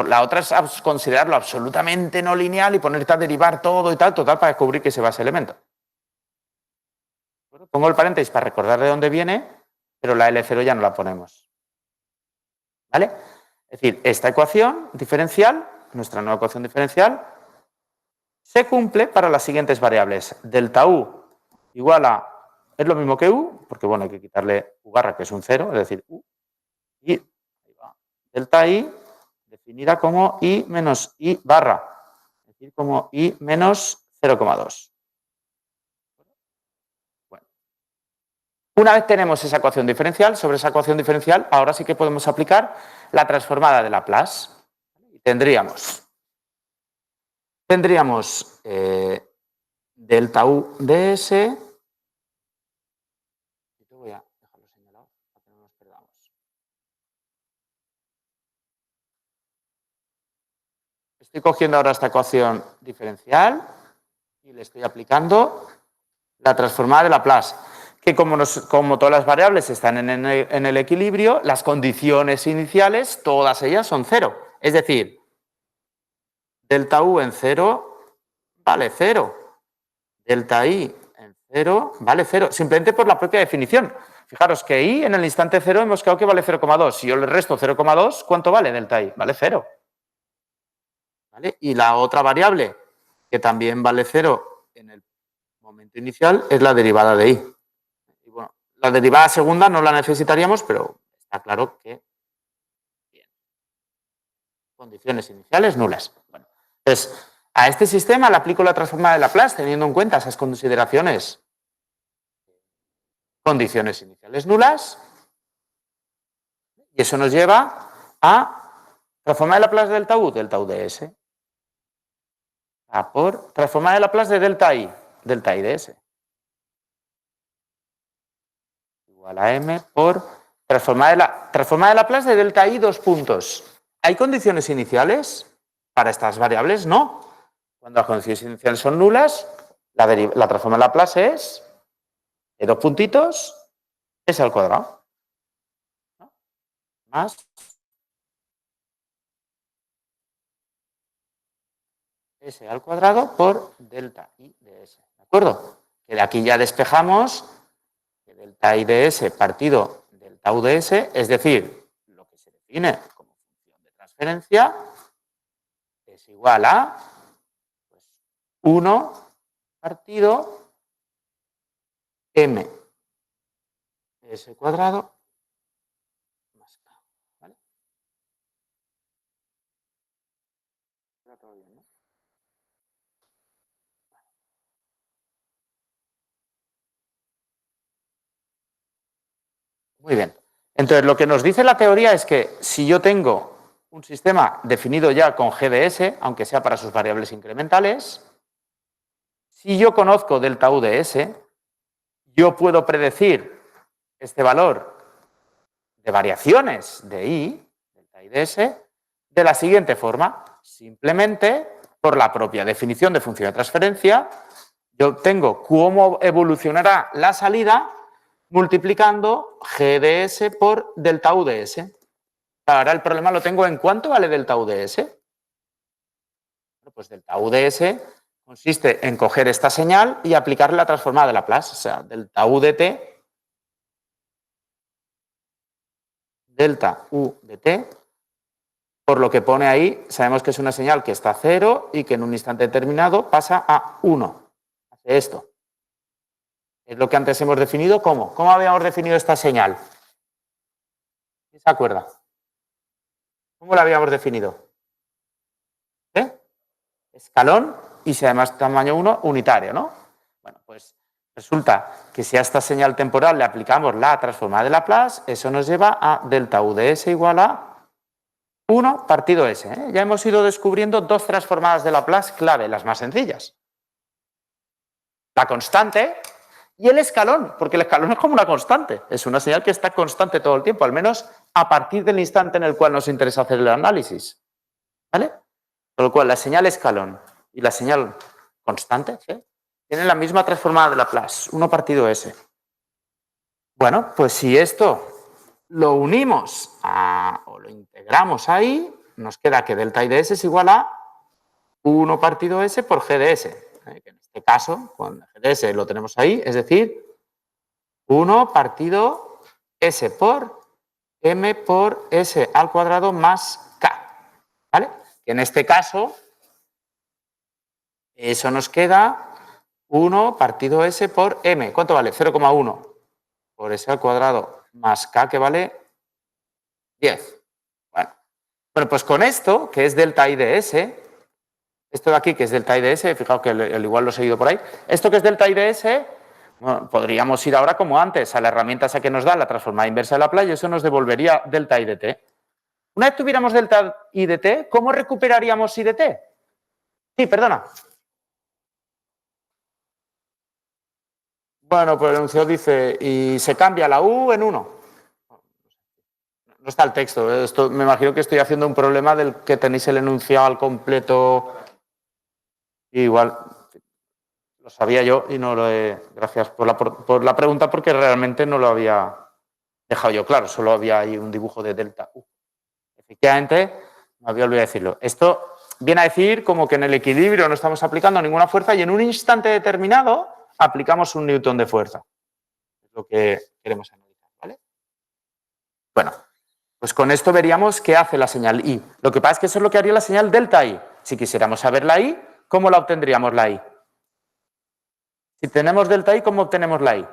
La otra es considerarlo absolutamente no lineal y ponerte a derivar todo y tal, total, para descubrir que se va ese elemento. Pongo el paréntesis para recordar de dónde viene, pero la L0 ya no la ponemos. ¿Vale? Es decir, esta ecuación diferencial, nuestra nueva ecuación diferencial, se cumple para las siguientes variables. Delta U igual a, es lo mismo que U, porque bueno, hay que quitarle U barra, que es un 0, es decir, U, y ahí va, delta I definida como I menos I barra, es decir, como I menos 0,2. Bueno. Una vez tenemos esa ecuación diferencial, sobre esa ecuación diferencial, ahora sí que podemos aplicar la transformada de Laplace. Tendríamos delta U de S. Voy a dejarlo señalado para que no nos perdamos. Estoy cogiendo ahora esta ecuación diferencial y le estoy aplicando la transformada de Laplace, que como todas las variables están en el equilibrio, las condiciones iniciales, todas ellas son 0. Es decir, delta U en 0 vale 0. Delta I en 0 vale 0, simplemente por la propia definición. Fijaros que I en el instante 0 hemos quedado que vale 0,2. Si yo le resto 0,2, ¿cuánto vale delta I? Vale 0. ¿Vale? Y la otra variable que también vale 0 en el momento inicial es la derivada de I. Y bueno, la derivada segunda no la necesitaríamos, pero está claro que bien. Condiciones iniciales nulas. Bueno, entonces, a este sistema le aplico la transformada de Laplace teniendo en cuenta esas consideraciones. Condiciones iniciales nulas. Y eso nos lleva a transformar de Laplace de delta U de S. A por transformar de Laplace de delta I de S. Igual a M por transformar de Laplace de delta I dos puntos. ¿Hay condiciones iniciales para estas variables? No. Cuando las condiciones iniciales son nulas, la transforma de Laplace es de dos puntitos S al cuadrado. ¿No? Más S al cuadrado por delta I de S. ¿De acuerdo? Que de aquí ya despejamos que delta I de S partido delta U de S, es decir, lo que se define como función de transferencia, es igual a 1 partido M S cuadrado más K. ¿Vale? Muy bien. Entonces, lo que nos dice la teoría es que si yo tengo un sistema definido ya con GDS, aunque sea para sus variables incrementales, si yo conozco delta U de S, yo puedo predecir este valor de variaciones de I, delta I de S, de la siguiente forma. Simplemente, por la propia definición de función de transferencia, yo obtengo cómo evolucionará la salida multiplicando G de S por delta U de S. Ahora el problema lo tengo en ¿cuánto vale delta U de S? Pues delta U de S consiste en coger esta señal y aplicarle la transformada de Laplace, o sea, delta U de t, delta U de t, por lo que pone ahí, sabemos que es una señal que está a 0 y que en un instante determinado pasa a 1. Hace esto. Es lo que antes hemos definido. ¿Cómo? ¿Cómo habíamos definido esta señal? ¿Quién se acuerda? ¿Cómo la habíamos definido? ¿Eh? Escalón y si además tamaño 1, unitario, ¿no? Bueno, pues resulta que si a esta señal temporal le aplicamos la transformada de Laplace, eso nos lleva a delta U de S igual a 1 partido S. Ya hemos ido descubriendo dos transformadas de Laplace clave, las más sencillas. La constante y el escalón, porque el escalón es como una constante, es una señal que está constante todo el tiempo, al menos a partir del instante en el cual nos interesa hacer el análisis. ¿Vale? Con lo cual, la señal escalón y la señal constante tienen la misma transformada de Laplace, 1 partido S. Bueno, pues si esto lo unimos o lo integramos ahí, nos queda que delta I de S es igual a 1 partido S por G de S. Que en este caso, con G de S lo tenemos ahí, es decir, 1 partido S por M por S al cuadrado más K. ¿Vale? Que en este caso, eso nos queda 1 partido S por M. ¿Cuánto vale? 0,1 por S al cuadrado más K, que vale 10. Bueno, pues con esto, que es delta I de S, esto de aquí, que es delta I de S, fijaos que el igual lo he seguido por ahí, esto que es delta I de S, bueno, podríamos ir ahora como antes a la herramienta esa que nos da la transformada inversa de Laplace y eso nos devolvería delta I de t. Una vez tuviéramos delta I de t, ¿cómo recuperaríamos I de t? Sí, perdona. Bueno, pues el enunciado dice, y se cambia la U en 1. No está el texto. Esto, me imagino que estoy haciendo un problema del que tenéis el enunciado al completo. Igual, lo sabía yo y no lo he... Gracias por la pregunta porque realmente no lo había dejado yo claro. Solo había ahí un dibujo de delta U. Efectivamente, me había olvidado decirlo. Esto viene a decir como que en el equilibrio no estamos aplicando ninguna fuerza y en un instante determinado aplicamos un newton de fuerza. Es lo que queremos analizar, ¿vale? Bueno, pues con esto veríamos qué hace la señal I. Lo que pasa es que eso es lo que haría la señal delta I. Si quisiéramos saber la I, ¿cómo la obtendríamos la I? Si tenemos delta I, ¿cómo obtenemos la I?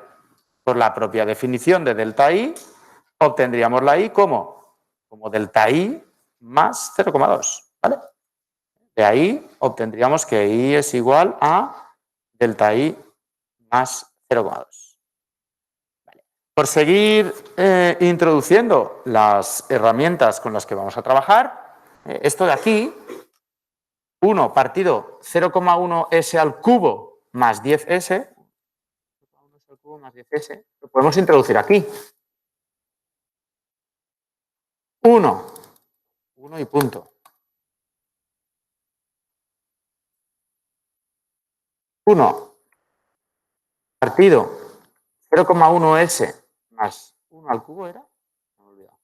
Por la propia definición de delta I, obtendríamos la I como delta I más 0,2, ¿vale? De ahí obtendríamos que I es igual a delta I más 0,2. Vale. Por seguir introduciendo las herramientas con las que vamos a trabajar, esto de aquí, 1 partido 0,1 S al cubo más 10S, más 10S, lo podemos introducir aquí. 1 y punto. 1 partido 0,1S más 1 al cubo era, me he olvidado,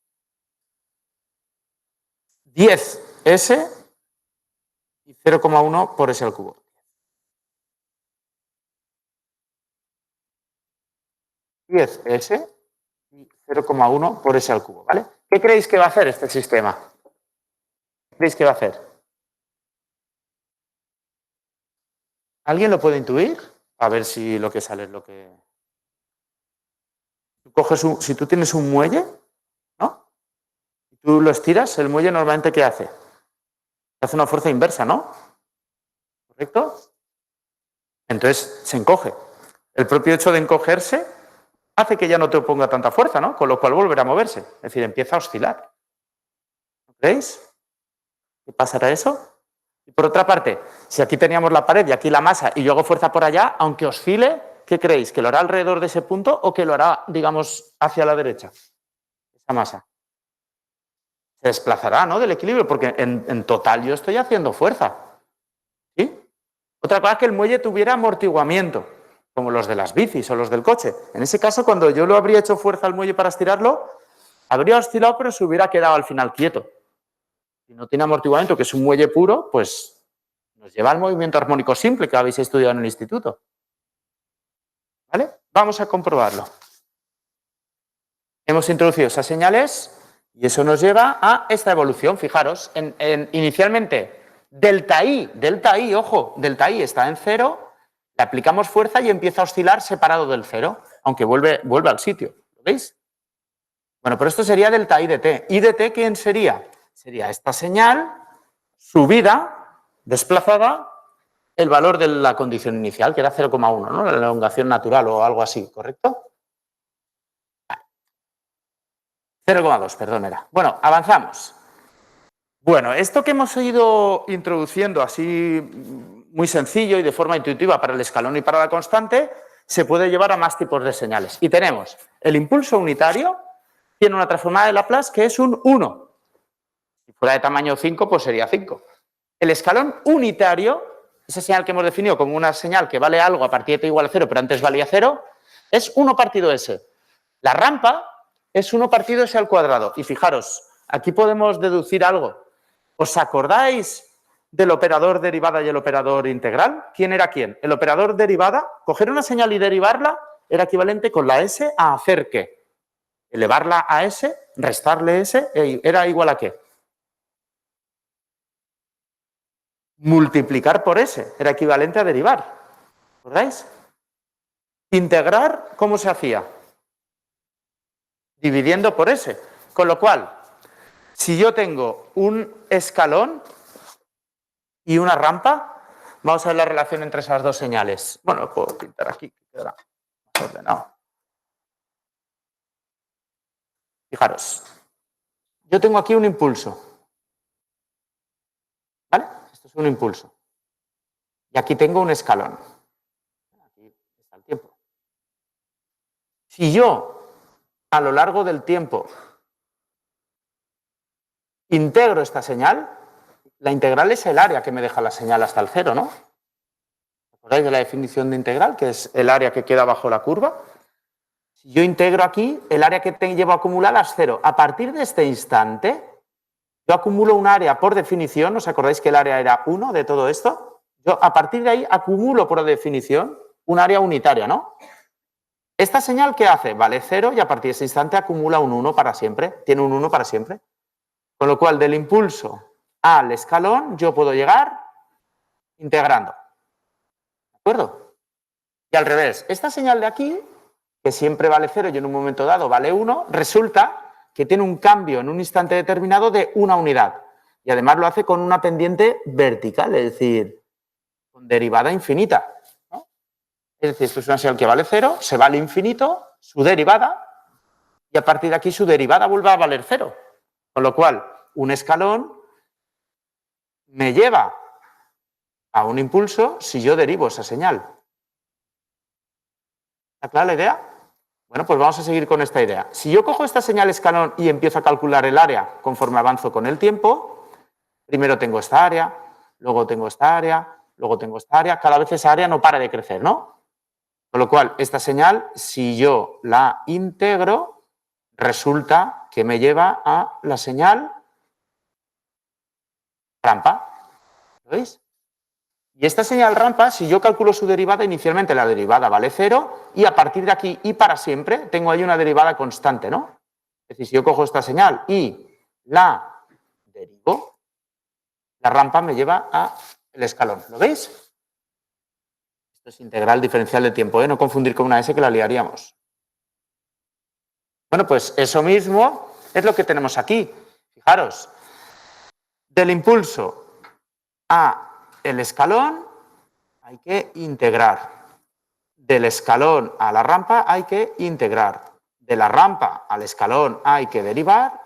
10S y 0,1 por S al cubo. S y 0,1 por S al cubo, ¿vale? ¿Qué creéis que va a hacer este sistema? ¿Qué creéis que va a hacer? ¿Alguien lo puede intuir? A ver si lo que sale es lo que... Si tú tienes un muelle, ¿no? Y tú lo estiras, el muelle normalmente ¿qué hace? Hace una fuerza inversa, ¿no? ¿Correcto? Entonces se encoge. El propio hecho de encogerse hace que ya no te oponga tanta fuerza, ¿no? Con lo cual volverá a moverse. Es decir, empieza a oscilar. ¿Veis? ¿Qué pasará eso? Y por otra parte, si aquí teníamos la pared y aquí la masa y yo hago fuerza por allá, aunque oscile, ¿qué creéis? ¿Que lo hará alrededor de ese punto o que lo hará, digamos, hacia la derecha? Esa masa. Se desplazará, ¿no? Del equilibrio, porque en total yo estoy haciendo fuerza. ¿Sí? Otra cosa es que el muelle tuviera amortiguamiento, como los de las bicis o los del coche. En ese caso, cuando yo lo habría hecho fuerza al muelle para estirarlo, habría oscilado, pero se hubiera quedado al final quieto. Si no tiene amortiguamiento, que es un muelle puro, pues nos lleva al movimiento armónico simple que habéis estudiado en el instituto. ¿Vale? Vamos a comprobarlo. Hemos introducido esas señales y eso nos lleva a esta evolución. Fijaros, inicialmente delta I, ojo, delta I está en 0, le aplicamos fuerza y empieza a oscilar separado del 0, aunque vuelve al sitio. ¿Lo veis? Bueno, pero esto sería delta I de t. ¿I de t quién sería? Sería esta señal subida, desplazada, el valor de la condición inicial, que era 0,1, ¿no? La elongación natural o algo así, ¿correcto? 0,2, perdón, era. Bueno, avanzamos. Bueno, esto que hemos ido introduciendo así muy sencillo y de forma intuitiva para el escalón y para la constante, se puede llevar a más tipos de señales. Y tenemos el impulso unitario, tiene una transformada de Laplace que es un 1. Si fuera de tamaño 5, pues sería 5. El escalón unitario, esa señal que hemos definido como una señal que vale algo a partir de t igual a 0, pero antes valía 0, es 1 partido s. La rampa es 1 partido s al cuadrado. Y fijaros, aquí podemos deducir algo. ¿Os acordáis del operador derivada y el operador integral? ¿Quién era quién? El operador derivada, coger una señal y derivarla, era equivalente con la s a hacer qué. Elevarla a s, restarle s, era igual a qué. Multiplicar por s, era equivalente a derivar. ¿Recordáis? Integrar, ¿cómo se hacía? Dividiendo por s. Con lo cual, si yo tengo un escalón y una rampa, vamos a ver la relación entre esas dos señales. Bueno, lo puedo pintar aquí, que quedará más ordenado. Fijaros, yo tengo aquí un impulso. ¿Vale? Esto es un impulso. Y aquí tengo un escalón. Aquí está el tiempo. Si yo, a lo largo del tiempo, integro esta señal, la integral es el área que me deja la señal hasta el 0, ¿no? ¿Acordáis de la definición de integral, que es el área que queda bajo la curva? Si yo integro aquí, el área que llevo acumulada es 0. A partir de este instante, yo acumulo un área por definición. ¿Os acordáis que el área era 1 de todo esto? Yo a partir de ahí acumulo por definición un área unitaria, ¿no? ¿Esta señal qué hace? Vale 0 y a partir de ese instante acumula un 1 para siempre. Tiene un 1 para siempre. Con lo cual, del impulso al escalón, yo puedo llegar integrando. ¿De acuerdo? Y al revés, esta señal de aquí, que siempre vale 0 y en un momento dado vale 1, resulta que tiene un cambio en un instante determinado de una unidad. Y además lo hace con una pendiente vertical, es decir, con derivada infinita, ¿no? Es decir, esto es una señal que vale 0, se va al infinito, su derivada, y a partir de aquí su derivada vuelve a valer 0. Con lo cual, un escalón me lleva a un impulso si yo derivo esa señal. ¿Está clara la idea? Bueno, pues vamos a seguir con esta idea. Si yo cojo esta señal escalón y empiezo a calcular el área conforme avanzo con el tiempo, primero tengo esta área, luego tengo esta área, luego tengo esta área, cada vez esa área no para de crecer, ¿no? Con lo cual, esta señal, si yo la integro, resulta que me lleva a la señal rampa. ¿Lo veis? Y esta señal rampa, si yo calculo su derivada, inicialmente la derivada vale 0 y a partir de aquí y para siempre tengo ahí una derivada constante, ¿no? Es decir, si yo cojo esta señal y la derivo, la rampa me lleva al escalón. ¿Lo veis? Esto es integral diferencial de tiempo, ¿eh? No confundir con una S que la liaríamos. Bueno, pues eso mismo es lo que tenemos aquí. Fijaros, del impulso a el escalón hay que integrar. del escalón a la rampa hay que integrar. De la rampa al escalón hay que derivar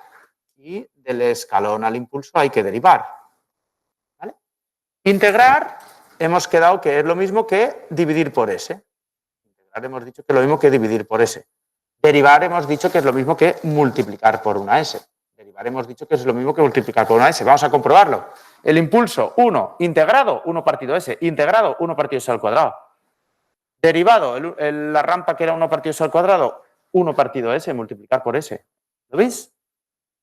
y del escalón al impulso hay que derivar. ¿Vale? Integrar, hemos quedado que es lo mismo que dividir por S. Integrar hemos dicho que es lo mismo que dividir por S. Derivar hemos dicho que es lo mismo que multiplicar por una S. Derivar hemos dicho que es lo mismo que multiplicar por una S. Vamos a comprobarlo. El impulso, 1, integrado, 1 partido S. Integrado, 1 partido S al cuadrado. Derivado, la rampa que era 1 partido S al cuadrado, 1 partido S, multiplicar por S. ¿Lo veis?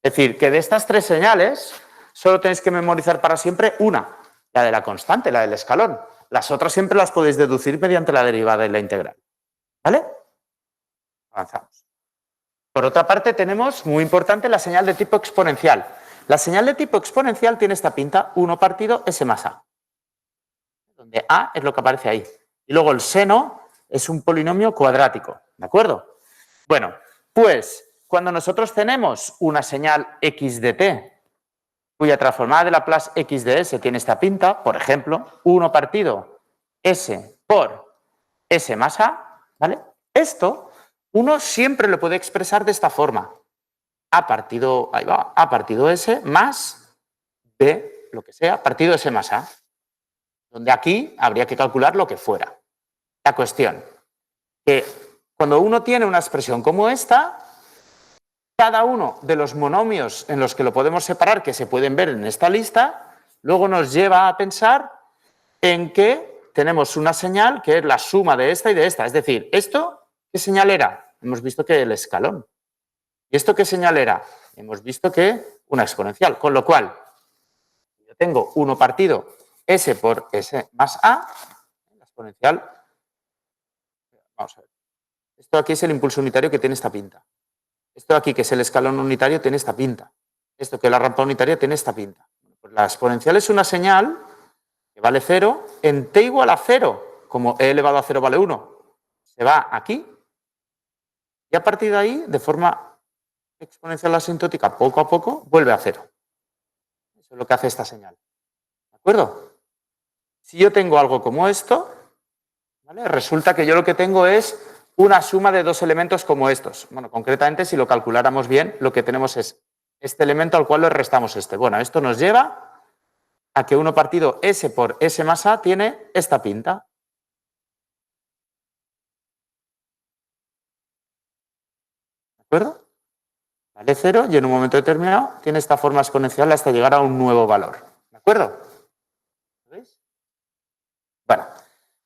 Es decir, que de estas tres señales solo tenéis que memorizar para siempre una, la de la constante, la del escalón. Las otras siempre las podéis deducir mediante la derivada y la integral. ¿Vale? Avanzamos. Por otra parte, tenemos, muy importante, la señal de tipo exponencial. La señal de tipo exponencial tiene esta pinta, 1 partido S más A. Donde A es lo que aparece ahí. Y luego el seno es un polinomio cuadrático. ¿De acuerdo? Bueno, pues cuando nosotros tenemos una señal x de t, cuya transformada de Laplace x de s tiene esta pinta, por ejemplo, 1 partido s por s más a, ¿vale? Esto uno siempre lo puede expresar de esta forma. A partido, ahí va, A partido S más B, lo que sea, partido S más A. Donde aquí habría que calcular lo que fuera. La cuestión, que cuando uno tiene una expresión como esta, cada uno de los monomios en los que lo podemos separar, que se pueden ver en esta lista, luego nos lleva a pensar en que tenemos una señal que es la suma de esta y de esta. Es decir, ¿esto qué señal era? Hemos visto que el escalón. ¿Y esto qué señal era? Hemos visto que una exponencial. Con lo cual, yo tengo 1 partido S por S más A, la exponencial. Vamos a ver. Esto aquí es el impulso unitario que tiene esta pinta. Esto aquí, que es el escalón unitario, tiene esta pinta. Esto que es la rampa unitaria tiene esta pinta. Pues la exponencial es una señal que vale 0 en t igual a 0. Como e elevado a 0 vale 1. Se va aquí. Y a partir de ahí, de forma exponencial asintótica, poco a poco, vuelve a 0. Eso es lo que hace esta señal. ¿De acuerdo? Si yo tengo algo como esto, ¿vale? Resulta que yo lo que tengo es una suma de dos elementos como estos. Bueno, concretamente, si lo calculáramos bien, lo que tenemos es este elemento al cual le restamos este. Bueno, esto nos lleva a que 1 partido S por S más A tiene esta pinta. ¿De acuerdo? Vale 0 y en un momento determinado tiene esta forma exponencial hasta llegar a un nuevo valor. ¿De acuerdo? ¿Lo veis? Bueno,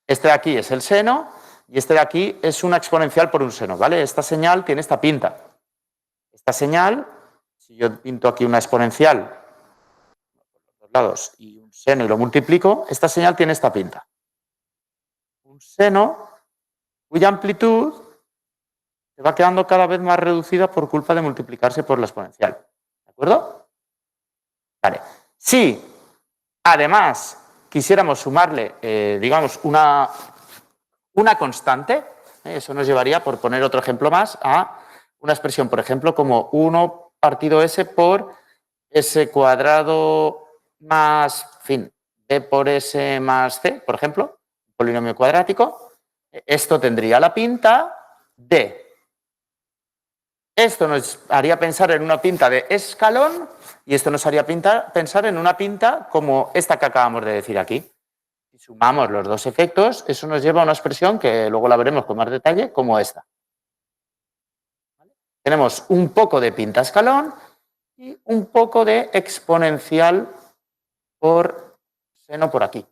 este de aquí es el seno y este de aquí es una exponencial por un seno, ¿vale? Esta señal tiene esta pinta. Esta señal, si yo pinto aquí una exponencial por los dos lados y un seno y lo multiplico, esta señal tiene esta pinta. Un seno cuya amplitud se va quedando cada vez más reducida por culpa de multiplicarse por la exponencial. ¿De acuerdo? Vale. Si además quisiéramos sumarle, digamos, una constante, eso nos llevaría, por poner otro ejemplo más, a una expresión, por ejemplo, como 1 partido S por S cuadrado más, en fin, B por S más C, por ejemplo, un polinomio cuadrático. Esto tendría la pinta de... Esto nos haría pensar en una pinta de escalón y esto nos haría pensar en una pinta como esta que acabamos de decir aquí. Si sumamos los dos efectos, eso nos lleva a una expresión que luego la veremos con más detalle, como esta. ¿Vale? Tenemos un poco de pinta escalón y un poco de exponencial por seno por aquí.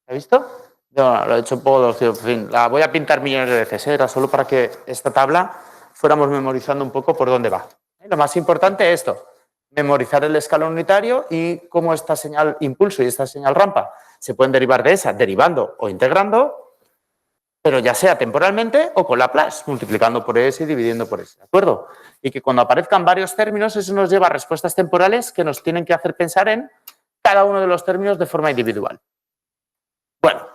¿Se ha visto? Yo lo he hecho un poco, en fin, la voy a pintar millones de veces, era solo para que esta tabla fuéramos memorizando un poco por dónde va. Lo más importante es esto, memorizar el escalón unitario y cómo esta señal impulso y esta señal rampa se pueden derivar de esa, derivando o integrando, pero ya sea temporalmente o con Laplace, multiplicando por S y dividiendo por S, ¿de acuerdo? Y que cuando aparezcan varios términos, eso nos lleva a respuestas temporales que nos tienen que hacer pensar en cada uno de los términos de forma individual. Bueno,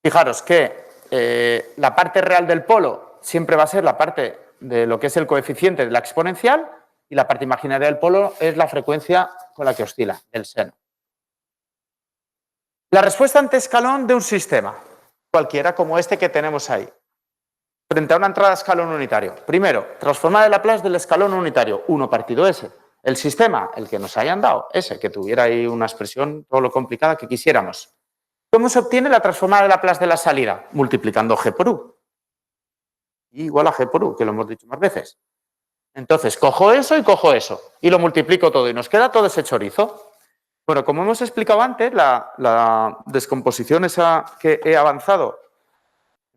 fijaros que la parte real del polo siempre va a ser la parte de lo que es el coeficiente de la exponencial y la parte imaginaria del polo es la frecuencia con la que oscila, el seno. La respuesta ante escalón de un sistema. cualquiera como este que tenemos ahí, frente a una entrada a escalón unitario. Primero, transformar el Laplace del escalón unitario, 1 partido S. El sistema, el que nos hayan dado, ese, que tuviera ahí una expresión todo lo complicada que quisiéramos. ¿Cómo se obtiene la transformada de Laplace de la salida? Multiplicando G por U. Igual a G por U, que lo hemos dicho más veces. Entonces, cojo eso y lo multiplico todo y nos queda todo ese chorizo. Bueno, como hemos explicado antes, la descomposición esa que he avanzado,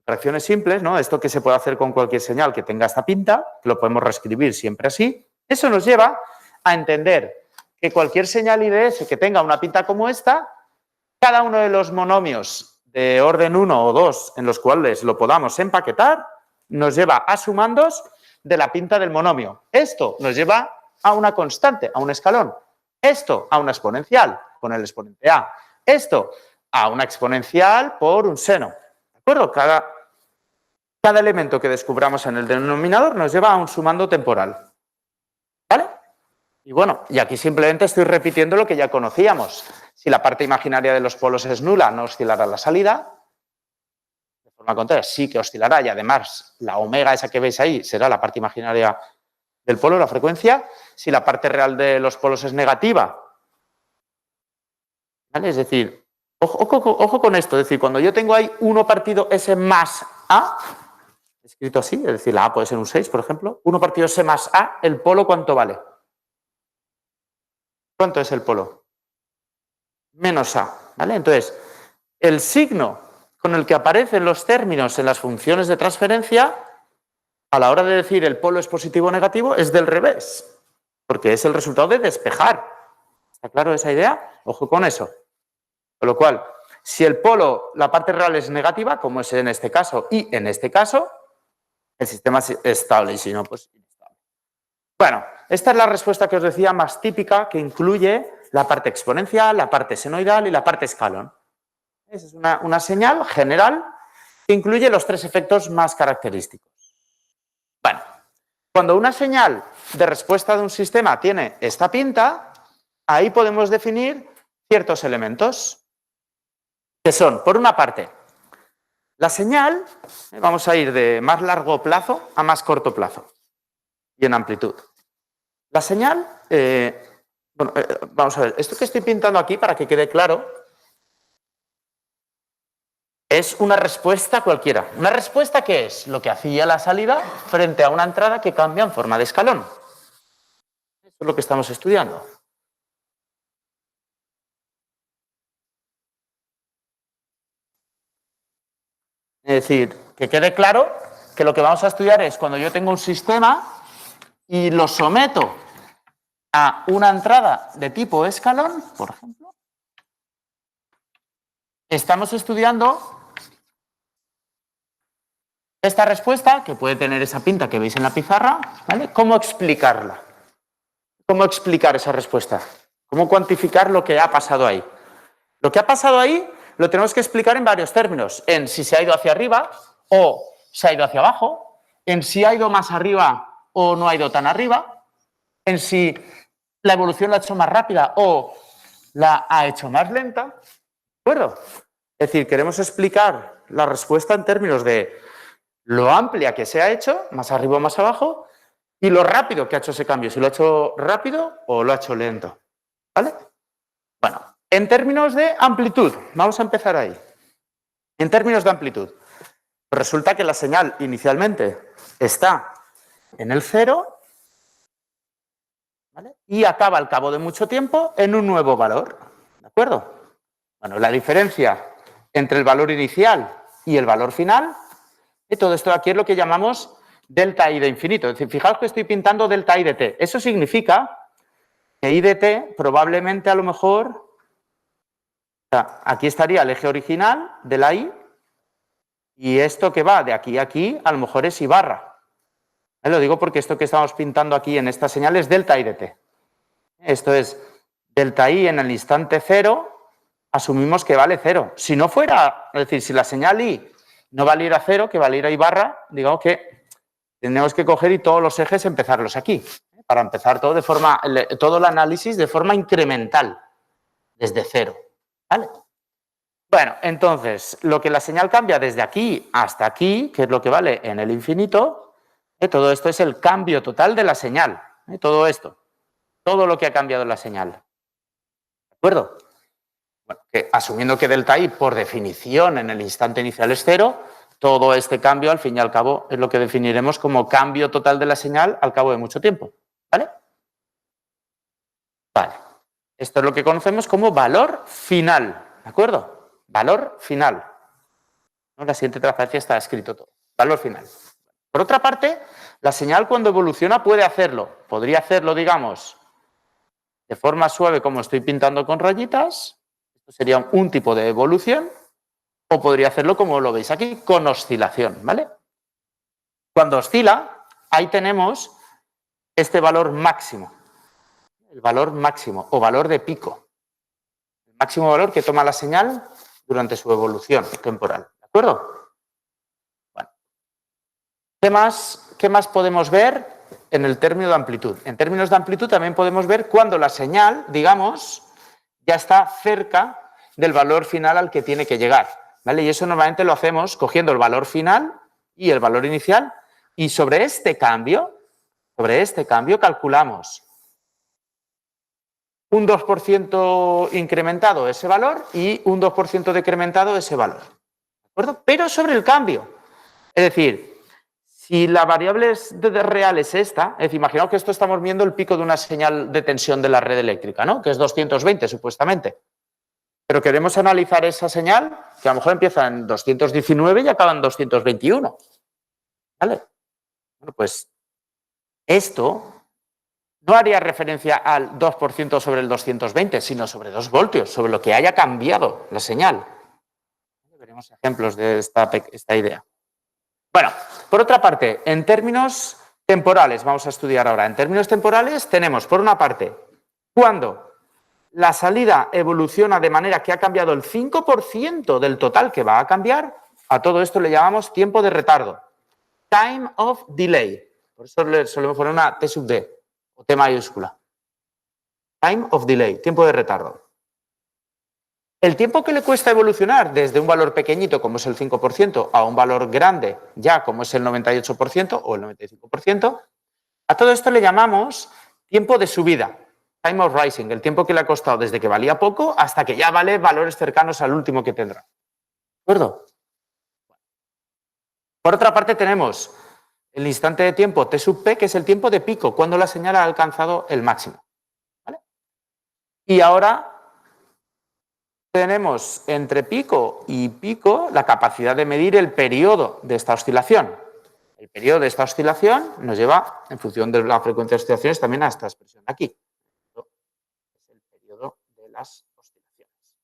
fracciones simples, ¿no? Esto que se puede hacer con cualquier señal que tenga esta pinta, que lo podemos reescribir siempre así, eso nos lleva a entender que cualquier señal IDS que tenga una pinta como esta, cada uno de los monomios de orden 1 o 2 en los cuales lo podamos empaquetar, nos lleva a sumandos de la pinta del monomio. Esto nos lleva a una constante, a un escalón. Esto a una exponencial, con el exponente A. Esto a una exponencial por un seno. ¿De acuerdo? Cada elemento que descubramos en el denominador nos lleva a un sumando temporal. ¿Vale? Y bueno, y aquí simplemente estoy repitiendo lo que ya conocíamos. Si la parte imaginaria de los polos es nula, no oscilará la salida. De forma contraria, sí que oscilará y además la omega esa que veis ahí será la parte imaginaria del polo, la frecuencia. Si la parte real de los polos es negativa, ¿vale? Es decir, ojo con esto, es decir, cuando yo tengo ahí 1 partido S más A, escrito así, es decir, la A puede ser un 6, por ejemplo, 1 partido S más A, ¿el polo cuánto vale? ¿Cuánto es el polo? Menos A, ¿vale? Entonces, el signo con el que aparecen los términos en las funciones de transferencia, a la hora de decir el polo es positivo o negativo, es del revés, porque es el resultado de despejar. ¿Está claro esa idea? Ojo con eso. Con lo cual, si el polo, la parte real es negativa, como es en este caso y en este caso, el sistema es estable y si no, pues inestable. Bueno, esta es la respuesta que os decía más típica, que incluye la parte exponencial, la parte senoidal y la parte escalón. Esa es una señal general que incluye los 3 efectos más característicos. Bueno, cuando una señal de respuesta de un sistema tiene esta pinta, ahí podemos definir ciertos elementos, que son, por una parte, la señal, vamos a ir de más largo plazo a más corto plazo y en amplitud. La señal, vamos a ver, esto que estoy pintando aquí para que quede claro, es una respuesta cualquiera. ¿Una respuesta qué es? Lo que hacía la salida frente a una entrada que cambia en forma de escalón. Eso es lo que estamos estudiando. Es decir, que quede claro que lo que vamos a estudiar es cuando yo tengo un sistema y lo someto a una entrada de tipo escalón, por ejemplo, estamos estudiando esta respuesta, que puede tener esa pinta que veis en la pizarra, ¿vale? ¿Cómo explicarla? ¿Cómo explicar esa respuesta? ¿Cómo cuantificar lo que ha pasado ahí? Lo que ha pasado ahí lo tenemos que explicar en varios términos, en si se ha ido hacia arriba o se ha ido hacia abajo, en si ha ido más arriba o no ha ido tan arriba, en si la evolución la ha hecho más rápida o la ha hecho más lenta. ¿De acuerdo? Es decir, queremos explicar la respuesta en términos de lo amplia que se ha hecho, más arriba o más abajo, y lo rápido que ha hecho ese cambio, si lo ha hecho rápido o lo ha hecho lento. ¿Vale? Bueno, en términos de amplitud, vamos a empezar ahí. En términos de amplitud, resulta que la señal inicialmente está en el 0, ¿vale? Y acaba al cabo de mucho tiempo en un nuevo valor. ¿De acuerdo? Bueno, la diferencia entre el valor inicial y el valor final, y todo esto aquí es lo que llamamos delta I de infinito. Es decir, fijaos que estoy pintando delta I de t. Eso significa que I de t probablemente a lo mejor, aquí estaría el eje original de la I, y esto que va de aquí a aquí a lo mejor es I barra. Lo digo porque esto que estamos pintando aquí en esta señal es delta I de t. Esto es delta I en el instante 0, asumimos que vale 0. Si no fuera, es decir, si la señal I no valiera 0, que valiera I barra, digamos que tendríamos que coger y todos los ejes empezarlos aquí, para empezar todo el análisis de forma incremental, desde 0. ¿Vale? Bueno, entonces, lo que la señal cambia desde aquí hasta aquí, que es lo que vale en el infinito, todo esto es el cambio total de la señal. Todo esto, todo lo que ha cambiado la señal. ¿De acuerdo? Bueno, asumiendo que delta i, por definición, en el instante inicial es cero, todo este cambio, al fin y al cabo, es lo que definiremos como cambio total de la señal al cabo de mucho tiempo. ¿Vale? Vale. Esto es lo que conocemos como valor final. ¿De acuerdo? Valor final. ¿No? La siguiente transparencia está escrito todo. Valor final. Por otra parte, la señal cuando evoluciona puede hacerlo. Podría hacerlo, digamos, de forma suave como estoy pintando con rayitas. Esto sería un tipo de evolución. O podría hacerlo como lo veis aquí, con oscilación. ¿Vale? Cuando oscila, ahí tenemos este valor máximo. El valor máximo o valor de pico. El máximo valor que toma la señal durante su evolución temporal. ¿De acuerdo? Bueno. ¿Qué más podemos ver en el término de amplitud? En términos de amplitud también podemos ver cuando la señal, digamos, ya está cerca del valor final al que tiene que llegar. ¿Vale? Y eso normalmente lo hacemos cogiendo el valor final y el valor inicial y sobre este cambio calculamos un 2% incrementado ese valor y un 2% decrementado ese valor. ¿De acuerdo? Pero sobre el cambio. Es decir, si la variable real es esta, es decir, imaginaos que esto estamos viendo el pico de una señal de tensión de la red eléctrica, ¿no? Que es 220 supuestamente. Pero queremos analizar esa señal, que a lo mejor empieza en 219 y acaba en 221. ¿Vale? Bueno, pues esto no haría referencia al 2% sobre el 220, sino sobre 2 voltios, sobre lo que haya cambiado la señal. Veremos ejemplos de esta idea. Bueno, por otra parte, en términos temporales, vamos a estudiar ahora. En términos temporales tenemos, por una parte, cuando la salida evoluciona de manera que ha cambiado el 5% del total que va a cambiar, a todo esto le llamamos tiempo de retardo. Time of delay. Por eso le solemos poner una T sub D. O T mayúscula. Time of delay, tiempo de retardo. El tiempo que le cuesta evolucionar desde un valor pequeñito, como es el 5%, a un valor grande, ya como es el 98% o el 95%, a todo esto le llamamos tiempo de subida, time of rising, el tiempo que le ha costado desde que valía poco hasta que ya vale valores cercanos al último que tendrá. ¿De acuerdo? Por otra parte tenemos el instante de tiempo T sub P, que es el tiempo de pico, cuando la señal ha alcanzado el máximo. ¿Vale? Y ahora tenemos entre pico y pico la capacidad de medir el periodo de esta oscilación. El periodo de esta oscilación nos lleva, en función de la frecuencia de oscilaciones, también a esta expresión de aquí. Es el periodo de las oscilaciones.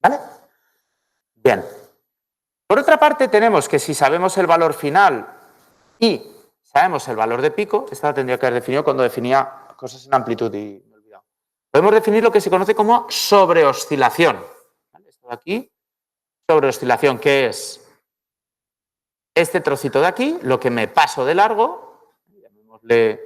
¿Vale? Bien. Por otra parte, tenemos que si sabemos el valor final y sabemos el valor de pico, esta la tendría que haber definido cuando definía cosas en amplitud y me he olvidado. Podemos definir lo que se conoce como sobreoscilación. ¿Vale? Esto de aquí, sobreoscilación, que es este trocito de aquí, lo que me paso de largo, llamémosle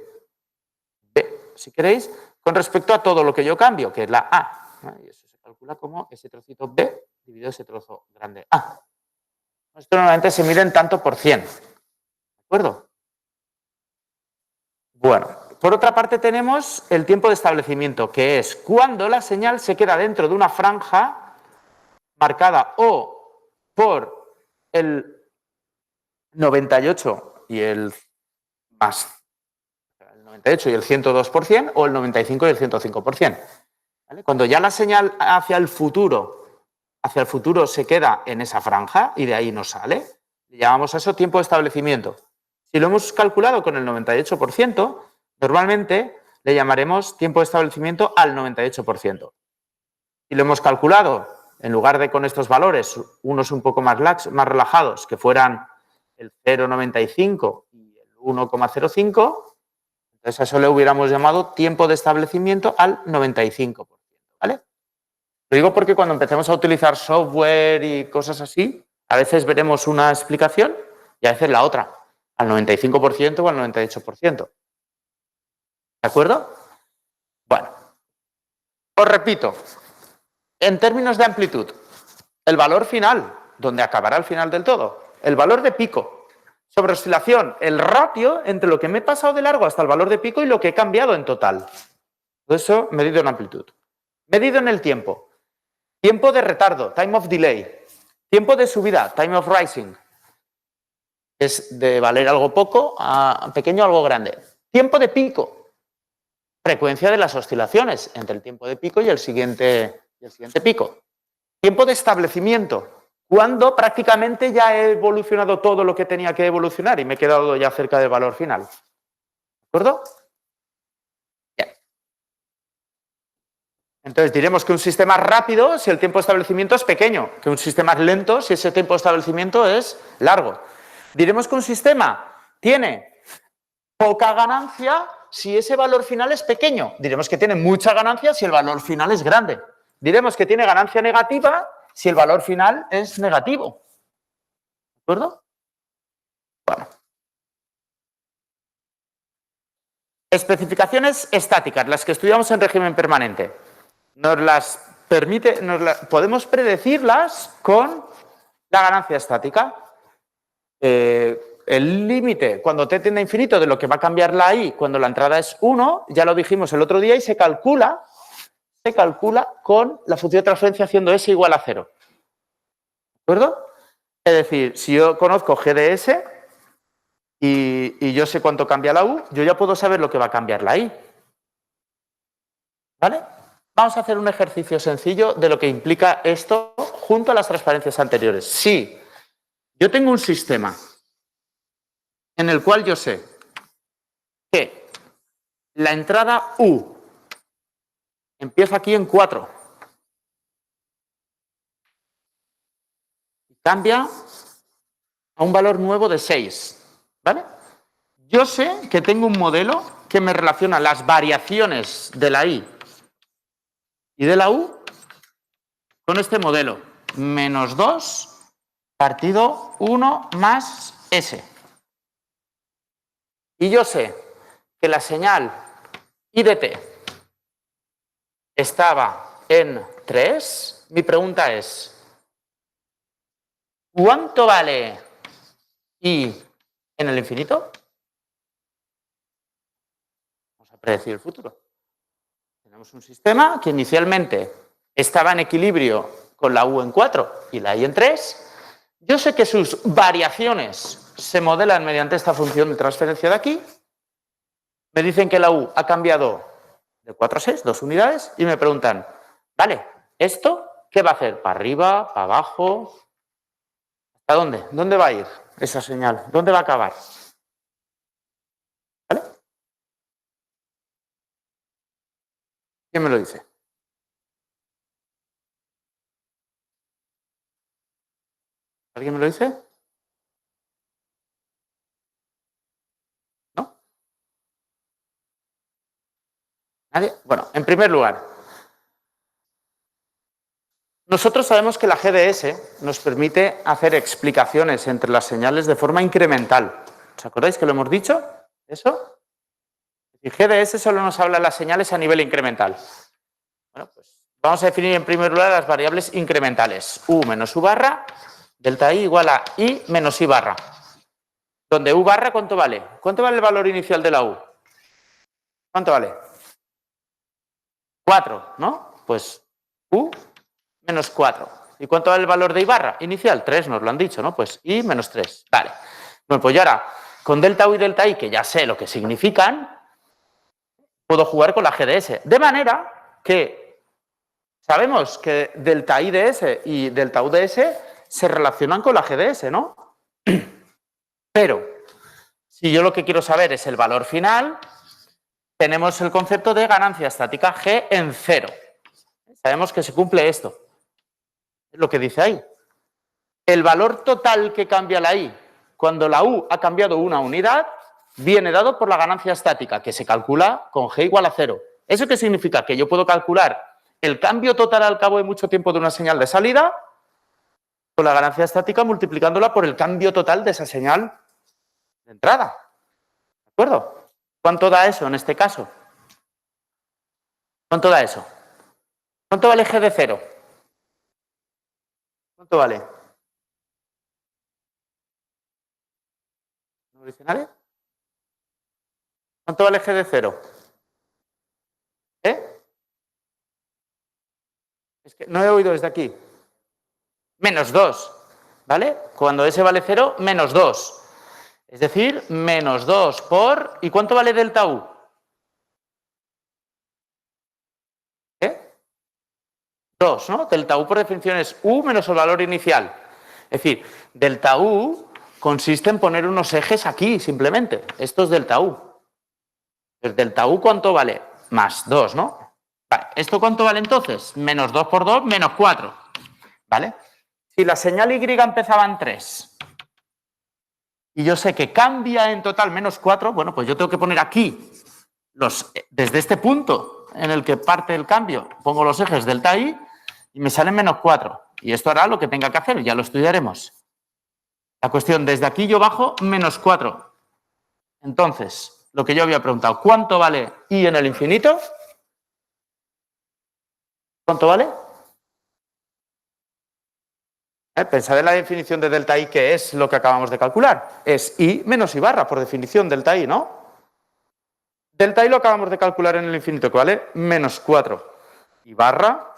B, si queréis, con respecto a todo lo que yo cambio, que es la A. ¿Vale? Y eso se calcula como ese trocito B dividido ese trozo grande A. Esto normalmente se mide en tanto por 100. ¿De acuerdo? Bueno, por otra parte tenemos el tiempo de establecimiento, que es cuando la señal se queda dentro de una franja marcada o por el 98 y el más el 98 y el 102% o el 95 y el 105%. ¿Vale? Cuando ya la señal hacia el futuro se queda en esa franja y de ahí no sale, le llamamos a eso tiempo de establecimiento. Si lo hemos calculado con el 98%, normalmente le llamaremos tiempo de establecimiento al 98%. Si lo hemos calculado, en lugar de con estos valores, unos un poco más relajados, que fueran el 0,95 y el 1,05, entonces a eso le hubiéramos llamado tiempo de establecimiento al 95%. ¿Vale? Lo digo porque cuando empecemos a utilizar software y cosas así, a veces veremos una explicación y a veces la otra, al 95% o al 98%. ¿De acuerdo? Bueno, os repito, en términos de amplitud, el valor final, donde acabará el final del todo, el valor de pico. Sobre oscilación, el ratio entre lo que me he pasado de largo hasta el valor de pico y lo que he cambiado en total. Todo eso medido en amplitud. Medido en el tiempo. Tiempo de retardo, time of delay. Tiempo de subida, time of rising. Es de valer algo poco a pequeño algo grande. Tiempo de pico. Frecuencia de las oscilaciones entre el tiempo de pico y el siguiente pico. Tiempo de establecimiento. Cuando prácticamente ya he evolucionado todo lo que tenía que evolucionar y me he quedado ya cerca del valor final. ¿De acuerdo? Bien. Entonces diremos que un sistema es rápido si el tiempo de establecimiento es pequeño, que un sistema es lento si ese tiempo de establecimiento es largo. Diremos que un sistema tiene poca ganancia si ese valor final es pequeño. Diremos que tiene mucha ganancia si el valor final es grande. Diremos que tiene ganancia negativa si el valor final es negativo. ¿De acuerdo? Bueno. Especificaciones estáticas, las que estudiamos en régimen permanente. Podemos predecirlas con la ganancia estática. El límite, cuando t tiende a infinito, de lo que va a cambiar la i cuando la entrada es 1, ya lo dijimos el otro día, y se calcula con la función de transferencia haciendo s igual a 0. ¿De acuerdo? Es decir, si yo conozco g de s y yo sé cuánto cambia la u, yo ya puedo saber lo que va a cambiar la i. ¿Vale? Vamos a hacer un ejercicio sencillo de lo que implica esto junto a las transparencias anteriores. Si yo tengo un sistema en el cual yo sé que la entrada U empieza aquí en 4 y cambia a un valor nuevo de 6, ¿vale? Yo sé que tengo un modelo que me relaciona las variaciones de la I y de la U con este modelo, menos 2 partido 1 más S. Y yo sé que la señal I de t estaba en 3. Mi pregunta es, ¿cuánto vale I en el infinito? Vamos a predecir el futuro. Tenemos un sistema que inicialmente estaba en equilibrio con la U en 4 y la I en 3. Yo sé que sus variaciones se modelan mediante esta función de transferencia de aquí. Me dicen que la U ha cambiado de 4 a 6, 2 unidades, y me preguntan, vale, ¿esto qué va a hacer? ¿Para arriba? ¿Para abajo? ¿Hasta dónde? ¿Dónde va a ir esa señal? ¿Dónde va a acabar? ¿Vale? ¿Quién me lo dice? ¿Alguien me lo dice? ¿No? ¿Nadie? Bueno, en primer lugar, nosotros sabemos que la GDS nos permite hacer explicaciones entre las señales de forma incremental. ¿Os acordáis que lo hemos dicho? ¿Eso? Y GDS solo nos habla de las señales a nivel incremental. Bueno, pues vamos a definir en primer lugar las variables incrementales. U menos U barra, delta I igual a I menos I barra. Donde U barra, ¿cuánto vale? ¿Cuánto vale el valor inicial de la U? ¿Cuánto vale? 4, ¿no? Pues U menos 4. ¿Y cuánto vale el valor de I barra? Inicial, 3, nos lo han dicho, ¿no? Pues I menos 3. Vale. Bueno, pues yo ahora, con delta U y delta I, que ya sé lo que significan, puedo jugar con la GDS. De manera que sabemos que delta I de S y delta U de S se relacionan con la GDS, ¿no? Pero, si yo lo que quiero saber es el valor final, tenemos el concepto de ganancia estática G en 0. Sabemos que se cumple esto. Es lo que dice ahí. El valor total que cambia la I cuando la U ha cambiado una unidad viene dado por la ganancia estática, que se calcula con G igual a 0. ¿Eso qué significa? Que yo puedo calcular el cambio total al cabo de mucho tiempo de una señal de salida con la ganancia estática multiplicándola por el cambio total de esa señal de entrada. ¿De acuerdo? ¿Cuánto da eso en este caso? ¿Cuánto da eso? ¿Cuánto vale G de 0? ¿Cuánto vale? ¿No lo dice nadie? ¿Cuánto vale g de 0? ¿Eh? Es que no he oído desde aquí. Menos 2, ¿vale? Cuando S vale 0, menos 2. Es decir, menos 2 por... ¿Y cuánto vale delta U? ¿Eh? 2, ¿no? Delta U por definición es U menos el valor inicial. Es decir, delta U consiste en poner unos ejes aquí, simplemente. Esto es delta U. Pues delta U, ¿cuánto vale? Más 2, ¿no? Vale, ¿esto cuánto vale entonces? Menos 2 por 2, menos 4. ¿Vale? Si la señal Y empezaba en 3 y yo sé que cambia en total menos 4, bueno, pues yo tengo que poner aquí, desde este punto en el que parte el cambio, pongo los ejes delta I y me salen menos 4. Y esto hará lo que tenga que hacer, ya lo estudiaremos. La cuestión, desde aquí yo bajo menos 4. Entonces, lo que yo había preguntado, ¿cuánto vale I en el infinito? ¿Cuánto vale? Pensad en la definición de delta I, que es lo que acabamos de calcular. Es I menos I barra, por definición, delta I, ¿no? Delta I lo acabamos de calcular en el infinito, que vale menos 4. I barra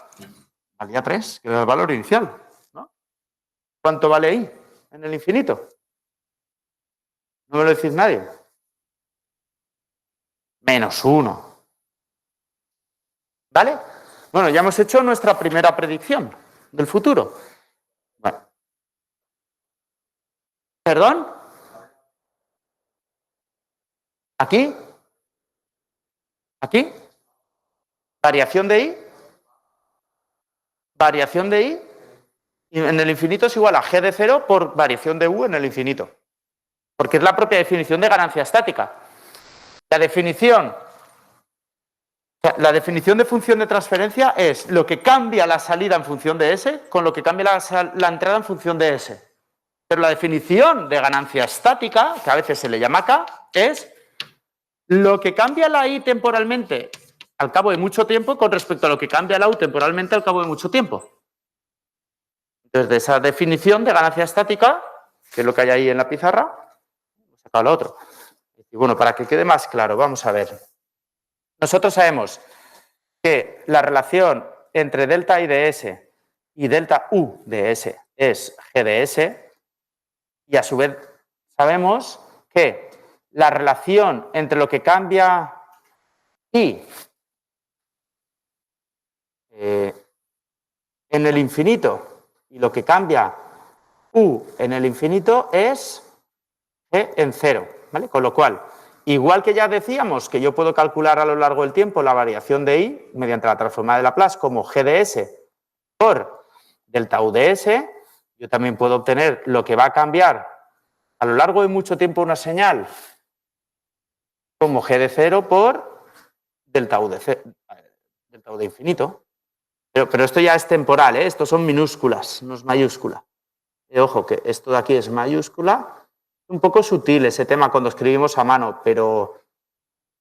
valía 3, que era el valor inicial, ¿no? ¿Cuánto vale I en el infinito? ¿No me lo decís nadie? Menos 1. ¿Vale? Bueno, ya hemos hecho nuestra primera predicción del futuro. Bueno. ¿Perdón? ¿Aquí? ¿Aquí? ¿Variación de I? ¿Variación de I? Y en el infinito es igual a g de 0 por variación de U en el infinito. Porque es la propia definición de ganancia estática. La definición de función de transferencia es lo que cambia la salida en función de S con lo que cambia la entrada en función de S. Pero la definición de ganancia estática, que a veces se le llama K, es lo que cambia la I temporalmente al cabo de mucho tiempo con respecto a lo que cambia la U temporalmente al cabo de mucho tiempo. Entonces, de esa definición de ganancia estática, que es lo que hay ahí en la pizarra, hemos sacado lo otro. Y bueno, para que quede más claro, vamos a ver. Nosotros sabemos que la relación entre delta I de S y delta U de S es G de S, y a su vez sabemos que la relación entre lo que cambia I en el infinito y lo que cambia U en el infinito es G en 0, ¿vale? Con lo cual, igual que ya decíamos que yo puedo calcular a lo largo del tiempo la variación de I mediante la transformada de Laplace como G de S por delta U de S, yo también puedo obtener lo que va a cambiar a lo largo de mucho tiempo una señal como G de 0 por delta U de infinito. Pero esto ya es temporal, ¿eh? Esto son minúsculas, no es mayúscula. Ojo, que esto de aquí es mayúscula. Un poco sutil ese tema cuando escribimos a mano, pero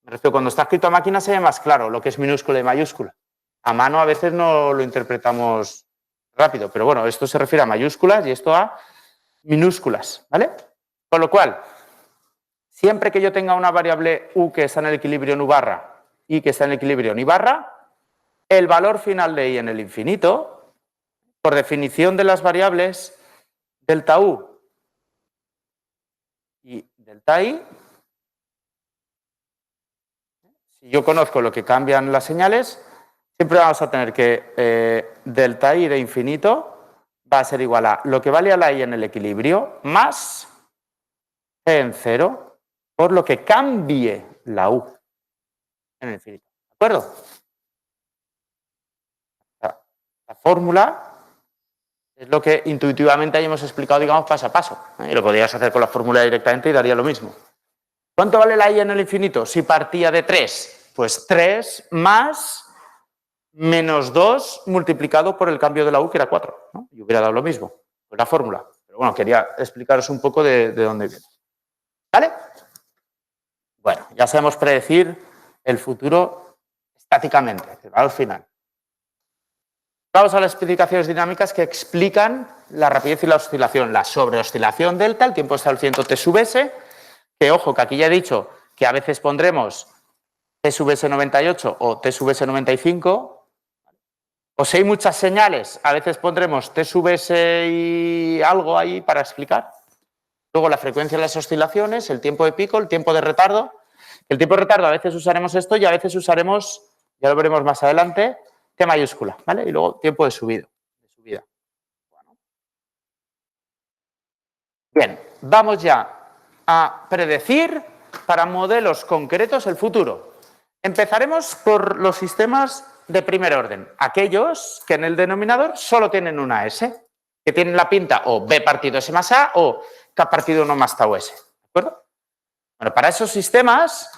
me refiero, cuando está escrito a máquina se ve más claro lo que es minúscula y mayúscula. A mano a veces no lo interpretamos rápido, pero bueno, esto se refiere a mayúsculas y esto a minúsculas, ¿vale? Con lo cual, siempre que yo tenga una variable U que está en el equilibrio en U barra y que está en el equilibrio en I barra, el valor final de I en el infinito, por definición de las variables delta U y delta I, si yo conozco lo que cambian las señales, siempre vamos a tener que delta I de infinito va a ser igual a lo que vale a la I en el equilibrio más G en 0 por lo que cambie la U en el infinito. ¿De acuerdo? La fórmula es lo que intuitivamente hayamos explicado, digamos, paso a paso. Y lo podrías hacer con la fórmula directamente y daría lo mismo. ¿Cuánto vale la I en el infinito? Si partía de 3, pues 3 más menos 2 multiplicado por el cambio de la U, que era 4, ¿no? Y hubiera dado lo mismo, pues la fórmula. Pero bueno, quería explicaros un poco de dónde viene. ¿Vale? Bueno, ya sabemos predecir el futuro estáticamente, al final. Vamos a las especificaciones dinámicas que explican la rapidez y la oscilación. La sobreoscilación delta, el tiempo está al 100 T sub S, que ojo, que aquí ya he dicho que a veces pondremos T sub S 98 o T sub S 95. O si hay muchas señales, a veces pondremos T sub S y algo ahí para explicar. Luego la frecuencia de las oscilaciones, el tiempo de pico, el tiempo de retardo. El tiempo de retardo a veces usaremos esto y a veces usaremos, ya lo veremos más adelante, T mayúscula, ¿vale? Y luego tiempo de subida. Bueno. Bien, vamos ya a predecir para modelos concretos el futuro. Empezaremos por los sistemas de primer orden, aquellos que en el denominador solo tienen una S, que tienen la pinta o B partido S más A o K partido 1 más tau S, ¿de acuerdo? Bueno, para esos sistemas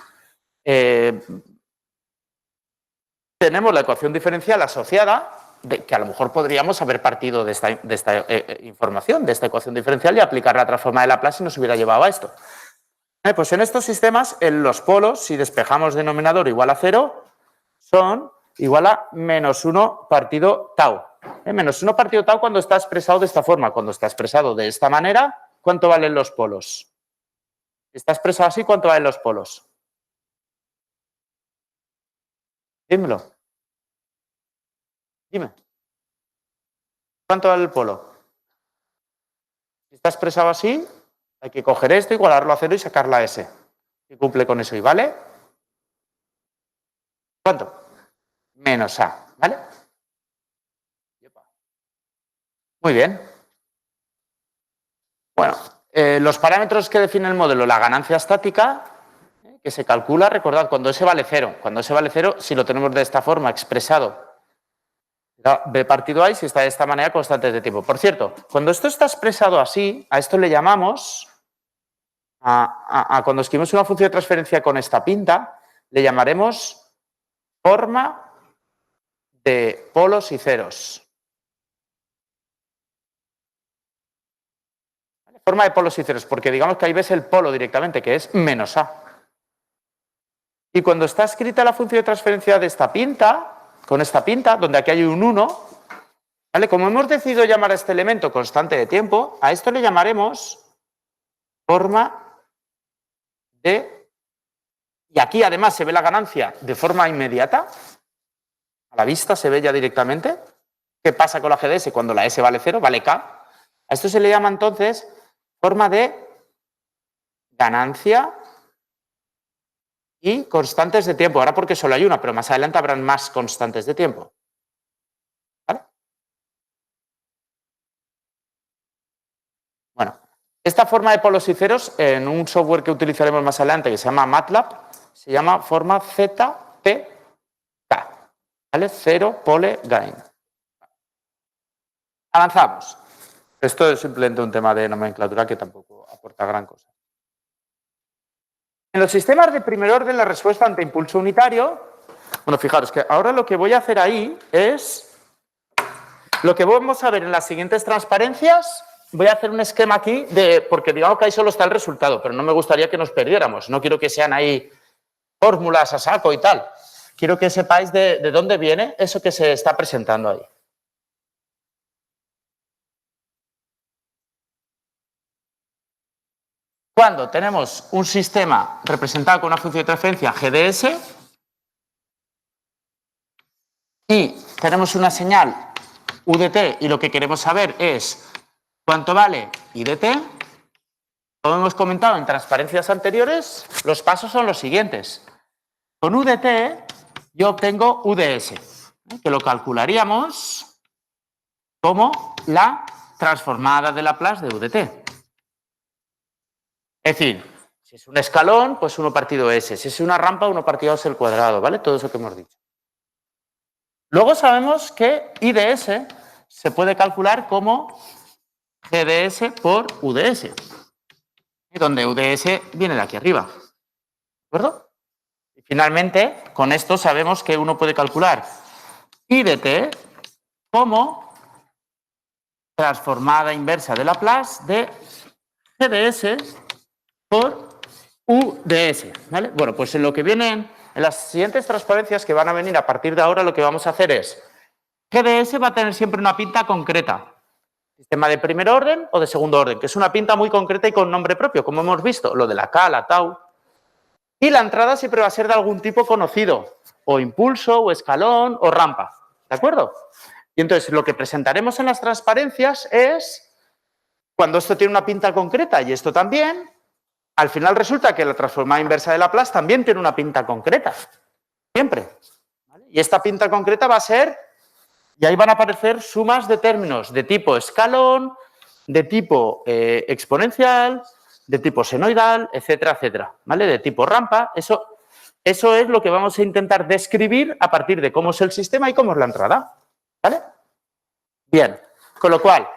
tenemos la ecuación diferencial asociada, que a lo mejor podríamos haber partido de esta información, de esta ecuación diferencial y aplicar la transforma de Laplace y nos hubiera llevado a esto. Pues en estos sistemas, en los polos, si despejamos denominador igual a 0, son igual a menos 1 partido tau. Menos 1 partido tau cuando está expresado de esta forma. Cuando está expresado de esta manera, ¿cuánto valen los polos? Está expresado así, ¿cuánto valen los polos? Dímelo. Dime. ¿Cuánto vale el polo? Si está expresado así, hay que coger esto, igualarlo a 0 y sacar la S. Y cumple con eso. ¿Y vale? ¿Cuánto? Menos A. ¿Vale? Muy bien. Bueno, los parámetros que define el modelo, la ganancia estática, que se calcula, recordad, cuando S vale 0. Cuando S vale 0, si lo tenemos de esta forma expresado, B partido A, y si está de esta manera, constantes de tiempo. Por cierto, cuando esto está expresado así, a esto le llamamos, cuando escribimos una función de transferencia con esta pinta, le llamaremos forma de polos y ceros. Forma de polos y ceros, porque digamos que ahí ves el polo directamente, que es menos A. Y cuando está escrita la función de transferencia de esta pinta, con esta pinta, donde aquí hay un 1, ¿vale? Como hemos decidido llamar a este elemento constante de tiempo, a esto le llamaremos forma de... Y aquí además se ve la ganancia de forma inmediata, a la vista se ve ya directamente. ¿Qué pasa con la GDS cuando la S vale 0? Vale K. A esto se le llama entonces forma de ganancia y constantes de tiempo. Ahora porque solo hay una, pero más adelante habrán más constantes de tiempo. ¿Vale? Bueno, esta forma de polos y ceros, en un software que utilizaremos más adelante que se llama MATLAB, se llama forma ZPK. ¿Vale? Zero pole gain. Avanzamos. Esto es simplemente un tema de nomenclatura que tampoco aporta gran cosa. En los sistemas de primer orden, la respuesta ante impulso unitario, bueno, fijaros que ahora lo que voy a hacer ahí es lo que vamos a ver en las siguientes transparencias. Voy a hacer un esquema aquí, porque digamos que ahí solo está el resultado, pero no me gustaría que nos perdiéramos. No quiero que sean ahí fórmulas a saco y tal. Quiero que sepáis de dónde viene eso que se está presentando ahí. Cuando tenemos un sistema representado con una función de transferencia GDS y tenemos una señal UDT y lo que queremos saber es cuánto vale IDT, como hemos comentado en transparencias anteriores, los pasos son los siguientes. Con UDT yo obtengo UDS, que lo calcularíamos como la transformada de Laplace de UDT. Es decir, si es un escalón, pues 1 partido S. Si es una rampa, 1 partido S al cuadrado, ¿vale? Todo eso que hemos dicho. Luego sabemos que IDS se puede calcular como GDS por UDS, y donde UDS viene de aquí arriba, ¿de acuerdo? Y finalmente, con esto sabemos que uno puede calcular IDT como transformada inversa de Laplace de GDS por UDS, ¿vale? Bueno, pues en lo que vienen, en las siguientes transparencias que van a venir a partir de ahora, lo que vamos a hacer es GDS va a tener siempre una pinta concreta. Sistema de primer orden o de segundo orden, que es una pinta muy concreta y con nombre propio, como hemos visto, lo de la K, la tau. Y la entrada siempre va a ser de algún tipo conocido, o impulso, o escalón, o rampa. ¿De acuerdo? Y entonces lo que presentaremos en las transparencias es, cuando esto tiene una pinta concreta y esto también, al final resulta que la transformada inversa de Laplace también tiene una pinta concreta. Siempre. ¿Vale? Y esta pinta concreta va a ser, y ahí van a aparecer sumas de términos de tipo escalón, de tipo exponencial, de tipo senoidal, etcétera, etcétera. ¿Vale? De tipo rampa. Eso es lo que vamos a intentar describir a partir de cómo es el sistema y cómo es la entrada. ¿Vale? Bien. Con lo cual,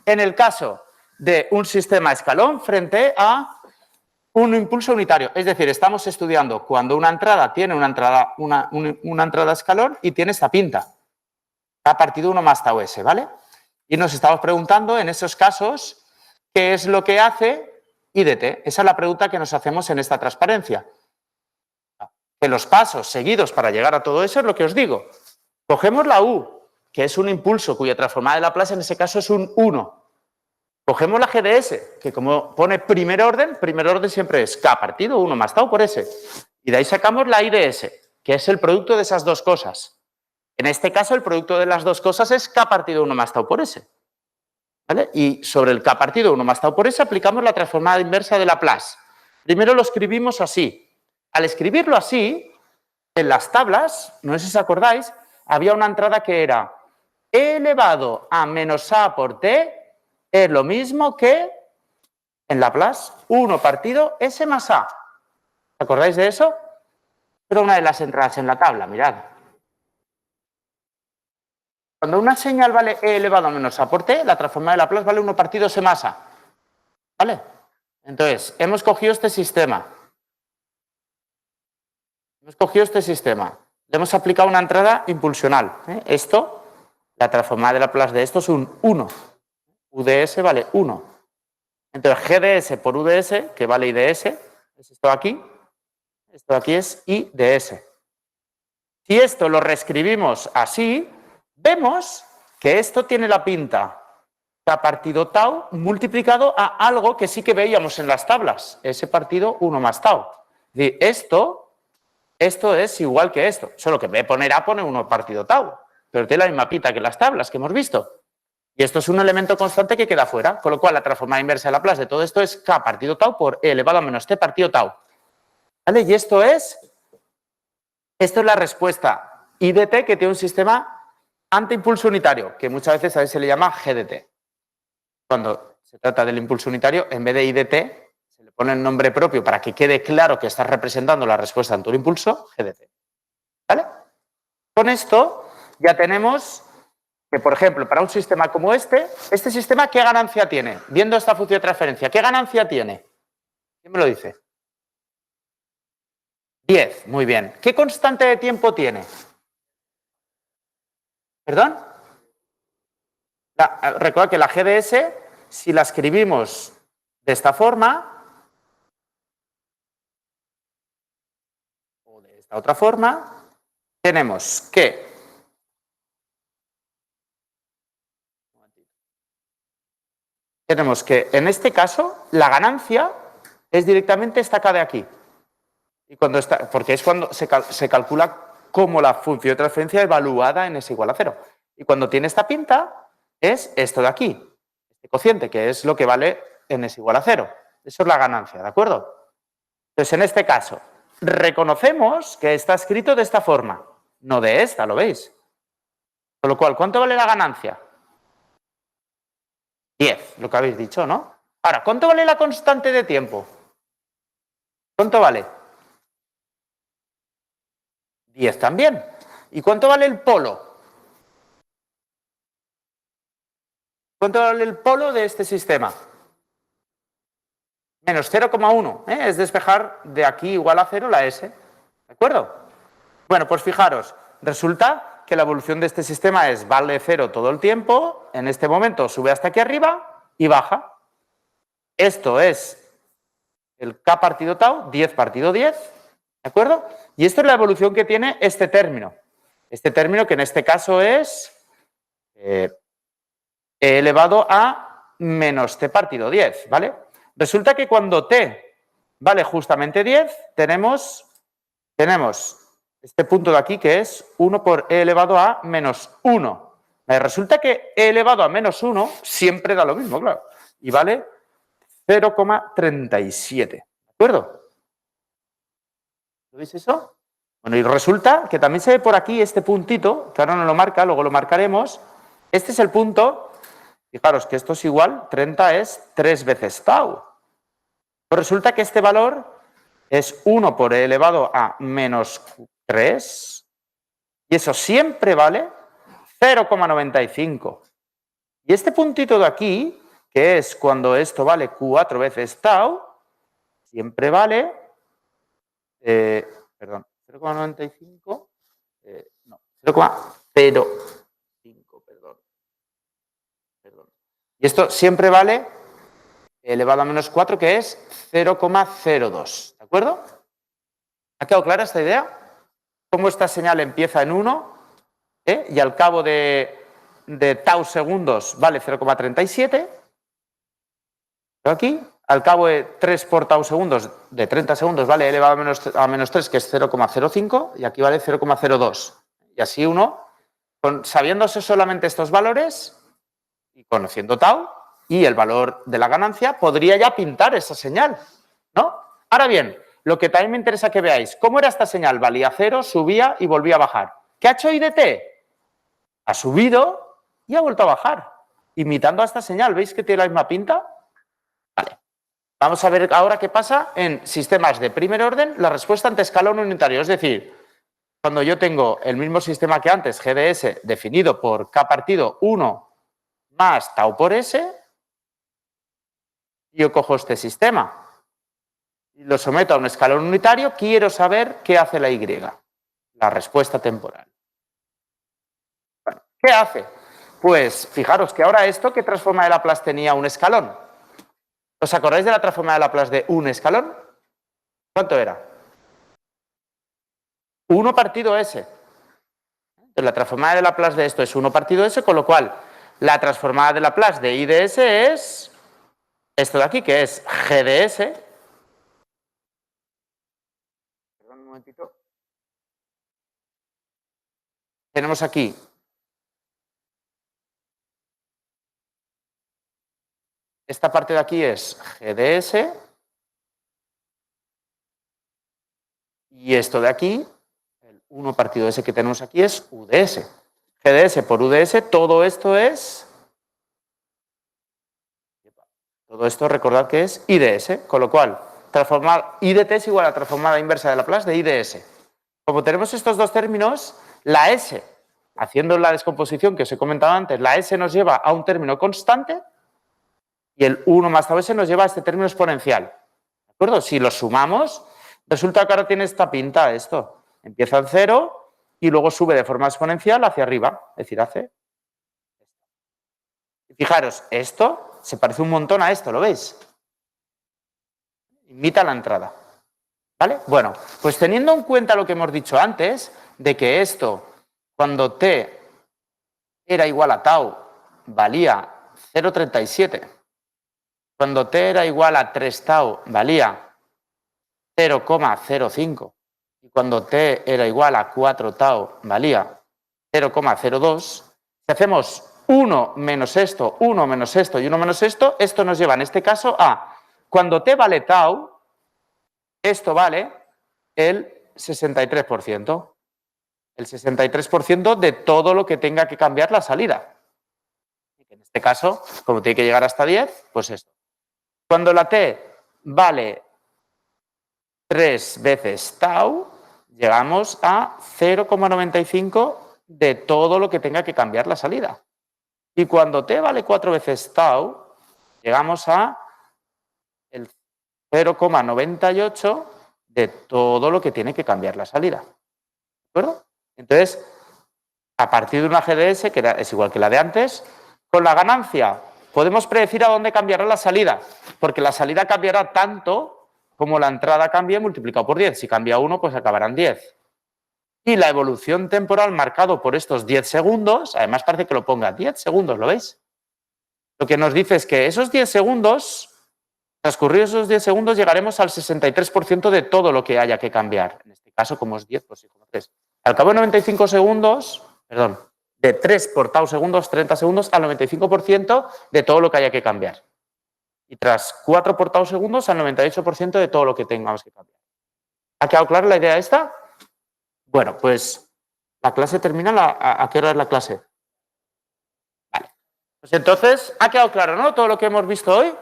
en el caso de un sistema escalón frente a un impulso unitario. Es decir, estamos estudiando cuando una entrada tiene una entrada escalón y tiene esta pinta. A partir de 1 más tau s, ¿vale? Y nos estamos preguntando en esos casos qué es lo que hace I de t. Esa es la pregunta que nos hacemos en esta transparencia. Que los pasos seguidos para llegar a todo eso es lo que os digo. Cogemos la U, que es un impulso cuya transformada de Laplace en ese caso es un 1. Cogemos la GDS, que como pone primer orden siempre es K partido 1 más tau por S. Y de ahí sacamos la I de S, que es el producto de esas dos cosas. En este caso, el producto de las dos cosas es K partido 1 más tau por S. ¿Vale? Y sobre el K partido 1 más tau por S aplicamos la transformada inversa de Laplace. Primero lo escribimos así. Al escribirlo así, en las tablas, no sé si os acordáis, había una entrada que era E elevado a menos A por T es lo mismo que, en Laplace, 1 partido S más A. ¿Os acordáis de eso? Era una de las entradas en la tabla, mirad. Cuando una señal vale E elevado a menos A por T, la transformada de Laplace vale 1 partido S más A. ¿Vale? Entonces, hemos cogido este sistema. Le hemos aplicado una entrada impulsional. Esto, la transformada de Laplace de esto es un 1. UDS vale 1. Entonces, GDS por UDS, que vale I de S, es esto aquí es I de S. Si esto lo reescribimos así, vemos que esto tiene la pinta K partido tau multiplicado a algo que sí que veíamos en las tablas, S partido 1 más tau. Es decir, esto es igual que esto, solo que en vez de poner A pone 1 partido tau, pero tiene la misma pinta que las tablas que hemos visto. Y esto es un elemento constante que queda fuera, con lo cual la transformada inversa de Laplace de todo esto es K partido tau por E elevado a menos T partido tau. ¿Vale? Y esto es la respuesta I de t que tiene un sistema antiimpulso unitario, que muchas veces a veces se le llama G de t. Cuando se trata del impulso unitario, en vez de I de t, se le pone el nombre propio para que quede claro que está representando la respuesta ante un impulso, G de t. ¿Vale? Con esto ya tenemos que, por ejemplo, para un sistema como este sistema, ¿qué ganancia tiene? Viendo esta función de transferencia, ¿qué ganancia tiene? ¿Quién me lo dice? 10, muy bien. ¿Qué constante de tiempo tiene? ¿Perdón? Recuerda que la GDS, si la escribimos de esta forma, o de esta otra forma, tenemos que en este caso la ganancia es directamente esta K de aquí. Y cuando está, porque es cuando se calcula como la función de transferencia evaluada en S igual a 0. Y cuando tiene esta pinta es esto de aquí, este cociente, que es lo que vale en S igual a 0. Eso es la ganancia, ¿de acuerdo? Entonces, en este caso, reconocemos que está escrito de esta forma, no de esta, ¿lo veis? Con lo cual, ¿cuánto vale la ganancia? 10, lo que habéis dicho, ¿no? Ahora, ¿cuánto vale la constante de tiempo? ¿Cuánto vale? 10 también. ¿Y cuánto vale el polo? ¿Cuánto vale el polo de este sistema? Menos 0,1. Es despejar de aquí igual a 0 la S. ¿De acuerdo? Bueno, pues fijaros, resulta que la evolución de este sistema es vale 0 todo el tiempo, en este momento sube hasta aquí arriba y baja. Esto es el K partido tau, 10 partido 10, ¿de acuerdo? Y esto es la evolución que tiene este término. Este término que en este caso es e elevado a menos t partido 10, ¿vale? Resulta que cuando t vale justamente 10, tenemos este punto de aquí que es 1 por e elevado a menos 1. Resulta que e elevado a menos 1 siempre da lo mismo, claro, y vale 0,37, ¿de acuerdo? ¿Lo veis eso? Bueno, y resulta que también se ve por aquí este puntito, que ahora no lo marca, luego lo marcaremos. Este es el punto, fijaros que esto es igual, 30 es 3 veces tau. Pues resulta que este valor es 1 por e elevado a menos 3, y eso siempre vale 0,95. Y este puntito de aquí, que es cuando esto vale 4 veces tau, siempre vale, perdón, 0,95, no, 0,05, perdón. Y esto siempre vale elevado a menos 4, que es 0,02, ¿de acuerdo? ¿Ha quedado clara esta idea? Cómo esta señal empieza en 1, y al cabo de tau segundos vale 0,37. Aquí, al cabo de 3 por tau segundos, de 30 segundos, vale elevado a menos 3, que es 0,05, y aquí vale 0,02. Y así uno, sabiéndose solamente estos valores y conociendo tau y el valor de la ganancia, podría ya pintar esa señal, ¿no? Ahora bien, lo que también me interesa que veáis, ¿cómo era esta señal? Valía 0, subía y volvía a bajar. ¿Qué ha hecho IDT? Ha subido y ha vuelto a bajar, imitando a esta señal. ¿Veis que tiene la misma pinta? Vale. Vamos a ver ahora qué pasa en sistemas de primer orden, la respuesta ante escalón unitario. Es decir, cuando yo tengo el mismo sistema que antes, GDS, definido por K partido 1 más tau por S, yo cojo este sistema y lo someto a un escalón unitario, quiero saber qué hace la Y, la respuesta temporal. Bueno, ¿qué hace? Pues fijaros que ahora esto, ¿qué transforma de Laplace tenía un escalón? ¿Os acordáis de la transforma de Laplace de un escalón? ¿Cuánto era? 1 partido S. Entonces, la transformada de Laplace de esto es 1 partido S, con lo cual la transformada de Laplace de I de S es esto de aquí, que es G de S. Perdón un momentito. Tenemos aquí esta parte de aquí es G de S. Y esto de aquí, el 1 partido S que tenemos aquí es U de S. G de S por U de S, todo esto recordad que es I de S, con lo cual transformar I de T es igual a la transformada inversa de Laplace de I de S. Como tenemos estos dos términos, la S, haciendo la descomposición que os he comentado antes, la S nos lleva a un término constante y el 1 más tau S nos lleva a este término exponencial. ¿De acuerdo? Si lo sumamos, resulta que ahora tiene esta pinta esto. Empieza en 0 y luego sube de forma exponencial hacia arriba, es decir, hace. Fijaros, esto se parece un montón a esto, ¿lo veis? Imita la entrada. ¿Vale? Bueno, pues teniendo en cuenta lo que hemos dicho antes, de que esto, cuando t era igual a tau, valía 0,37. Cuando t era igual a 3 tau, valía 0,05. Y cuando t era igual a 4 tau, valía 0,02. Si hacemos 1 menos esto, 1 menos esto y 1 menos esto, esto nos lleva en este caso a, cuando t vale tau, esto vale el 63%. El 63% de todo lo que tenga que cambiar la salida. En este caso, como tiene que llegar hasta 10, pues esto. Cuando la t vale 3 veces tau, llegamos a 0,95 de todo lo que tenga que cambiar la salida. Y cuando t vale 4 veces tau, llegamos a el 0,98 de todo lo que tiene que cambiar la salida. ¿De acuerdo? Entonces, a partir de una GDS, que es igual que la de antes, con la ganancia podemos predecir a dónde cambiará la salida, porque la salida cambiará tanto como la entrada cambie multiplicado por 10. Si cambia 1, pues acabarán 10. y la evolución temporal marcado por estos 10 segundos, además parece que lo ponga 10 segundos, ¿lo veis? Lo que nos dice es que esos 10 segundos, transcurridos esos 10 segundos, llegaremos al 63% de todo lo que haya que cambiar. En este caso, como es 10, pues 3. Al cabo de 95 segundos, perdón, de 3 por tau segundos, 30 segundos, al 95% de todo lo que haya que cambiar. Y tras 4 por tau segundos, al 98% de todo lo que tengamos que cambiar. ¿Ha quedado clara la idea esta? Bueno, pues la clase termina, ¿a qué hora es la clase? Vale. Pues entonces, ha quedado claro, ¿no? Todo lo que hemos visto hoy.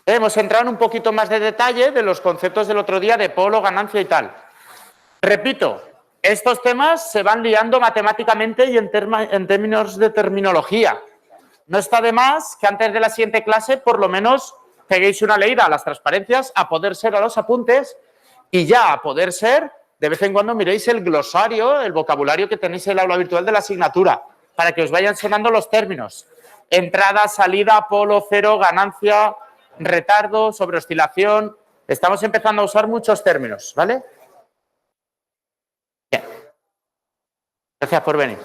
Hemos entrado en un poquito más de detalle de los conceptos del otro día de polo, ganancia y tal. Repito, estos temas se van liando matemáticamente y en términos de terminología. No está de más que antes de la siguiente clase, por lo menos, peguéis una leída a las transparencias, a poder ser a los apuntes y ya a poder ser, de vez en cuando miréis el glosario, el vocabulario que tenéis en el aula virtual de la asignatura, para que os vayan sonando los términos. Entrada, salida, polo, cero, ganancia, retardo, sobreoscilación. Estamos empezando a usar muchos términos, ¿vale? Bien. Gracias por venir.